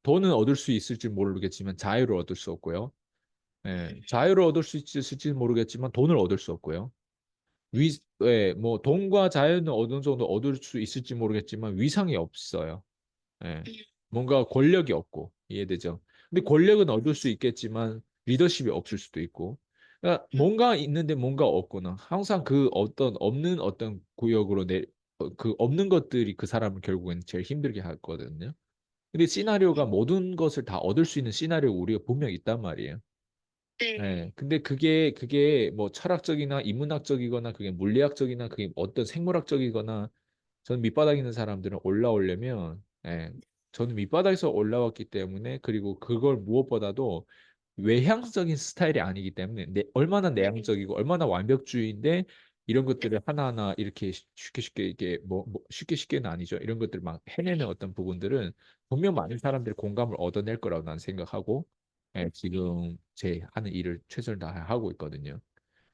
돈은 얻을 수 있을지 모르겠지만 자유를 얻을 수 없고요. 예, 자유를 얻을 수 있을지 모르겠지만 돈을 얻을 수 없고요. 뭐 돈과 자유는 어느 정도 얻을 수 있을지 모르겠지만 위상이 없어요. 예, 뭔가 권력이 없고 이해되죠? 근데 권력은 얻을 수 있겠지만 리더십이 없을 수도 있고. 그러니까 뭔가 있는데 뭔가 없거나 항상 그 없는 어떤 구역으로 그 없는 것들이 그 사람을 결국엔 제일 힘들게 하거든요. 근데 시나리오가 모든 것을 다 얻을 수 있는 시나리오 우리가 분명 있단 말이에요. 네, 네. 근데 그게 뭐 철학적이나 인문학적이거나 그게 물리학적이나 그게 어떤 생물학적이거나 저는 밑바닥에 있는 사람들은 올라오려면 저는 밑바닥에서 올라왔기 때문에 그리고 그걸 무엇보다도 외향적인 스타일이 아니기 때문에 얼마나 내향적이고 얼마나 완벽주의인데 이런 것들을 하나하나 이렇게 쉽게 쉽게 이게 쉽게 쉽게는 아니죠. 이런 것들 막 해내는 어떤 부분들은 분명 많은 사람들이 공감을 얻어낼 거라고 나는 생각하고 지금 제 하는 일을 최선을 다하고 있거든요.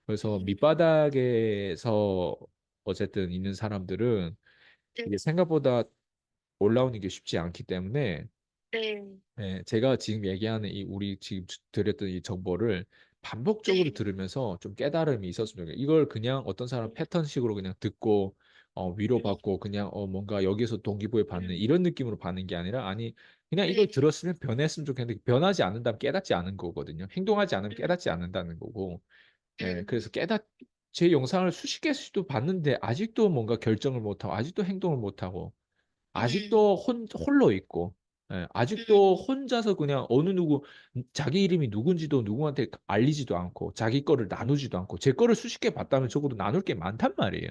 그래서 밑바닥에서 어쨌든 있는 사람들은 이게 생각보다 올라오는 게 쉽지 않기 때문에 네. 제가 지금 얘기하는 우리 지금 드렸던 이 정보를 반복적으로 들으면서 좀 깨달음이 있었으면 좋겠어요. 이걸 그냥 어떤 사람 패턴식으로 그냥 듣고 위로받고 그냥 뭔가 여기서 동기부여 받는 이런 느낌으로 받는 게 아니라 아니 그냥 이걸 들었으면 변했으면 좋겠는데 변하지 않는다면 깨닫지 않은 거거든요. 행동하지 않으면 깨닫지 않는다는 거고. 그래서 제 영상을 수십 개씩도 봤는데 아직도 뭔가 결정을 못하고 아직도 행동을 못하고 아직도 홀로 있고 아직도 혼자서 그냥 자기 이름이 누군지도 누구한테 알리지도 않고 자기 거를 나누지도 않고 제 거를 수십 개 봤다면 적어도 나눌 게 많단 말이에요.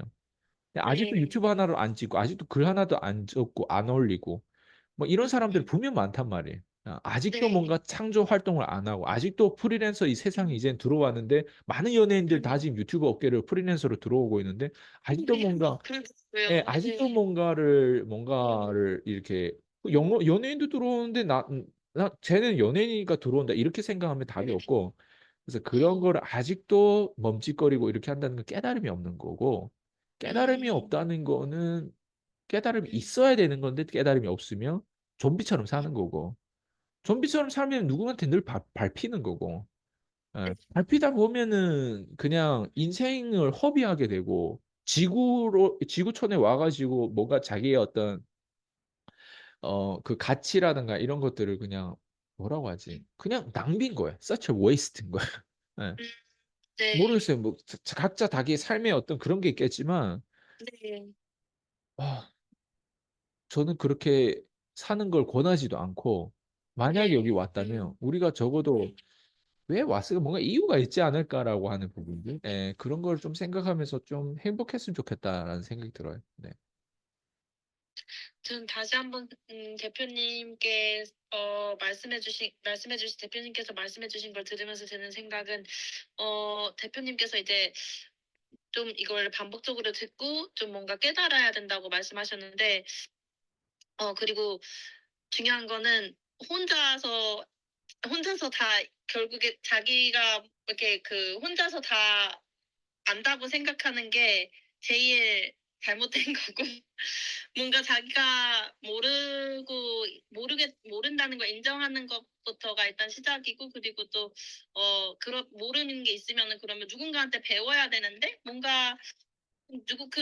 근데 아직도 유튜브 하나를 안 찍고 아직도 글 하나도 안 적고 안 올리고 뭐 이런 사람들 분명 많단 말이에요. 아직도 뭔가 창조 활동을 안 하고 아직도 프리랜서 이 세상에 이제 들어왔는데 많은 연예인들 다 지금 유튜브 업계를 프리랜서로 들어오고 있는데 아직도 뭔가 아직도 뭔가를 이렇게 연예인도 들어오는데 쟤는 연예인이니까 들어온다 이렇게 생각하면 답이 없고 그래서 그런 걸 아직도 멈칫거리고 이렇게 한다는 건 깨달음이 없는 거고 깨달음이 없다는 거는 깨달음이 있어야 되는 건데 깨달음이 없으면 좀비처럼 사는 거고 좀비처럼 살면 누구한테 늘 밟히는 거고 밟히다 보면은 그냥 인생을 허비하게 되고 지구촌에 와가지고 뭔가 자기의 어떤 그 가치라든가 이런 것들을 그냥 뭐라고 하지? 그냥 낭비인 거예요. such a waste인 거예요. 예. 네. 모르겠어요. 뭐 각자 자기 삶의 어떤 그런 게 있겠지만 네. 아, 저는 그렇게 사는 걸 권하지도 않고 만약에 여기 네. 왔다면 우리가 적어도 왜 왔을까? 뭔가 이유가 있지 않을까라고 하는 부분들. 그런 걸 좀 생각하면서 좀 행복했으면 좋겠다라는 생각이 들어요. 네. 전 다시 한번 대표님께 말씀해주신 대표님께서 말씀해주신 걸 들으면서 드는 생각은 대표님께서 이제 좀 이걸 반복적으로 듣고 좀 뭔가 깨달아야 된다고 말씀하셨는데 그리고 중요한 거는 혼자서 혼자서 다 결국에 자기가 이렇게 혼자서 다 안다고 생각하는 게 제일 잘못된 거고 뭔가 자기가 모른다는 걸 인정하는 것부터가 일단 시작이고 그리고 또 모르는 게 있으면은 그러면 누군가한테 배워야 되는데 뭔가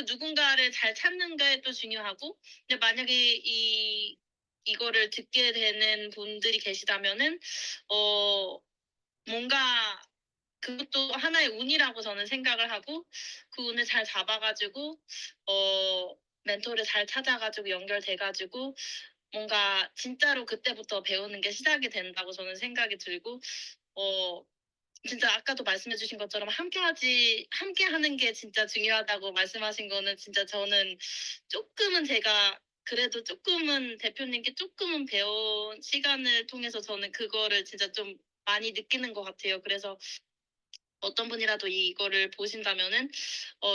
누군가를 잘 찾는 게 또 중요하고 근데 만약에 이거를 듣게 되는 분들이 계시다면은 어 뭔가 그것도 하나의 운이라고 저는 생각을 하고 그 운을 잘 잡아 가지고 멘토를 잘 찾아 가지고 연결돼 가지고 뭔가 진짜로 그때부터 배우는 게 시작이 된다고 저는 생각이 들고 어 진짜 아까도 말씀해 주신 것처럼 함께하는 게 진짜 중요하다고 말씀하신 거는 진짜 저는 쪼끔은 제가 그래도 쪼끔은 대표님께 쪼끔은 배운 시간을 통해서 저는 그거를 진짜 좀 많이 느끼는 것 같아요. 그래서 어떤 분이라도 이거를 보신다면은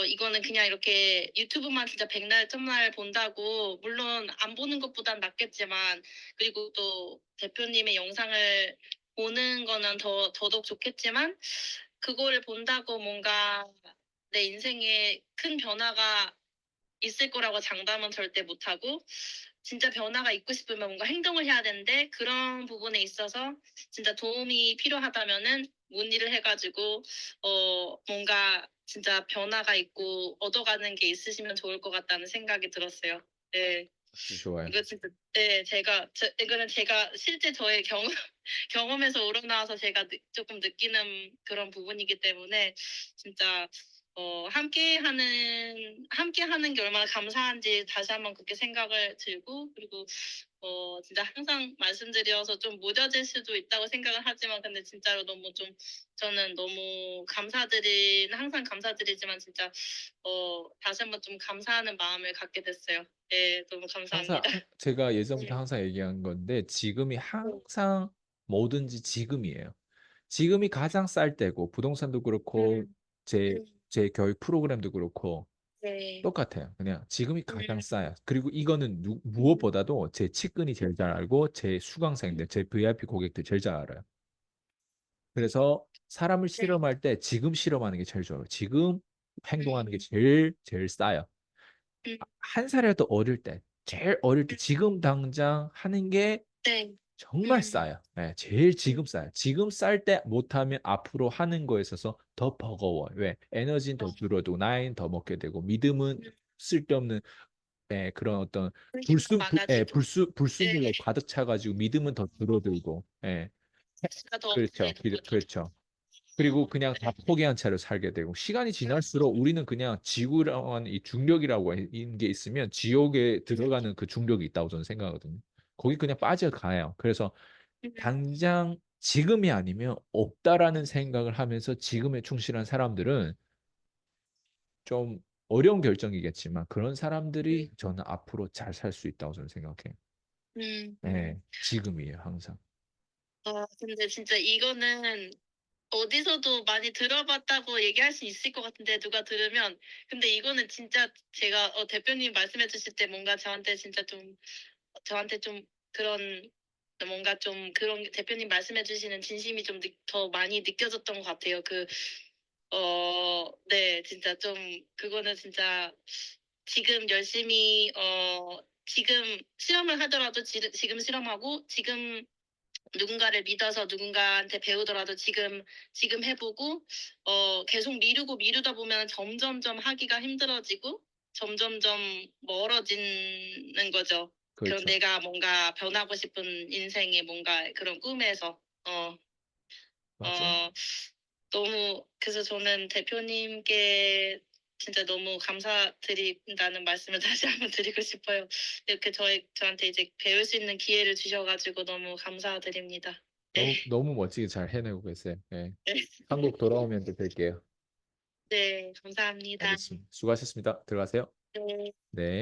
이거는 그냥 이렇게 유튜브만 진짜 백날 천날 본다고 물론 안 보는 것보단 낫겠지만 그리고 또 대표님의 영상을 보는 거는 더더욱 좋겠지만 그거를 본다고 뭔가 내 인생에 큰 변화가 있을 거라고 장담은 절대 못하고 진짜 변화가 있고 싶으면 뭔가 행동을 해야 되는데 그런 부분에 있어서 진짜 도움이 필요하다면은 문의를 해가지고 뭔가 진짜 변화가 있고 얻어가는 게 있으시면 좋을 것 같다는 생각이 들었어요. 네. 아주 좋아요. 이거 진짜 네 이거는 제가 실제 저의 경험 경험에서 우러나와서 제가 조금 느끼는 그런 부분이기 때문에 진짜 함께하는 게 얼마나 감사한지 다시 한번 그렇게 생각을 들고 그리고 진짜 항상 말씀드려서 좀 무뎌질 수도 있다고 생각을 하지만 근데 진짜로 너무 좀 저는 너무 항상 감사드리지만 진짜 다시 한번 좀 감사하는 마음을 갖게 됐어요. 네, 너무 항상 감사합니다. 제가 예전부터 네. 항상 얘기한 건데 지금이 네. 항상 뭐든지 지금이에요. 지금이 가장 쌀 때고 부동산도 그렇고 음, 제, 음, 제 교육 프로그램도 그렇고 네. 똑같아요. 그냥 지금이 가장 음, 싸요. 그리고 이거는 음, 무엇보다도 제 측근이 제일 잘 알고 제 수강생들, 제 VIP 고객들 제일 잘 알아요. 그래서 사람을 네. 실험할 때 지금 실험하는 게 제일 좋아요. 지금 행동하는 게 음, 제일 싸요. 음, 한 살이라도 어릴 때, 제일 어릴 때 음, 지금 당장 하는 게 네. 정말 음, 싸요. 네, 제일 음, 지금 싸요. 지금 쌀 때 못하면 앞으로 하는 거에 있어서 더 버거워요. 왜? 에너지는 더 줄어들고 나이는 더 먹게 되고 믿음은 음, 쓸데없는 그런 어떤 훨씬 많아지고. 불순물로 네. 가득 차가지고 믿음은 더 줄어들고 스트레스가 더 그렇죠. 없어지는 거죠. 그렇죠. 그리고 그냥 다 포기한 채로 살게 되고 시간이 지날수록 우리는 그냥 지구라고 하는 이 중력이라고 하는 게 있으면 지옥에 들어가는 그 중력이 있다고 저는 생각하거든요. 거기 그냥 빠져가요. 그래서 음, 당장 지금이 아니면 없다라는 생각을 하면서 지금에 충실한 사람들은 좀 어려운 결정이겠지만 그런 사람들이 저는 앞으로 잘 살 수 있다고 저는 생각해요. 음. 네, 지금이에요, 항상. 근데 진짜 이거는 어디서도 많이 들어봤다고 얘기할 수 있을 것 같은데 누가 들으면 근데 이거는 진짜 제가 대표님 말씀해 주실 때 뭔가 저한테 좀 그런 뭔가 좀 그런 대표님 말씀해 주시는 진심이 좀 더 많이 느껴졌던 것 같아요. 네, 진짜 좀 그거는 진짜 지금 열심히 지금 실험을 하더라도 지금 실험하고 지금 누군가를 믿어서 누군가한테 배우더라도 지금 해보고 계속 미루다 보면 점점점 하기가 힘들어지고 점점점 멀어지는 거죠. 그럼 그렇죠. 내가 뭔가 변하고 싶은 인생의 뭔가 그런 꿈에서 맞아요. 어, 그래서 저는 대표님께 진짜 너무 감사드린다는 말씀을 다시 한번 드리고 싶어요. 이렇게 저한테 이제 배울 수 있는 기회를 주셔가지고 너무 감사드립니다. 네. 너무 멋지게 잘 해내고 계세요. 네. 네. 한국 돌아오면 또 뵐게요. 네, 감사합니다. 알겠습니다. 수고하셨습니다. 들어가세요. 네. 네.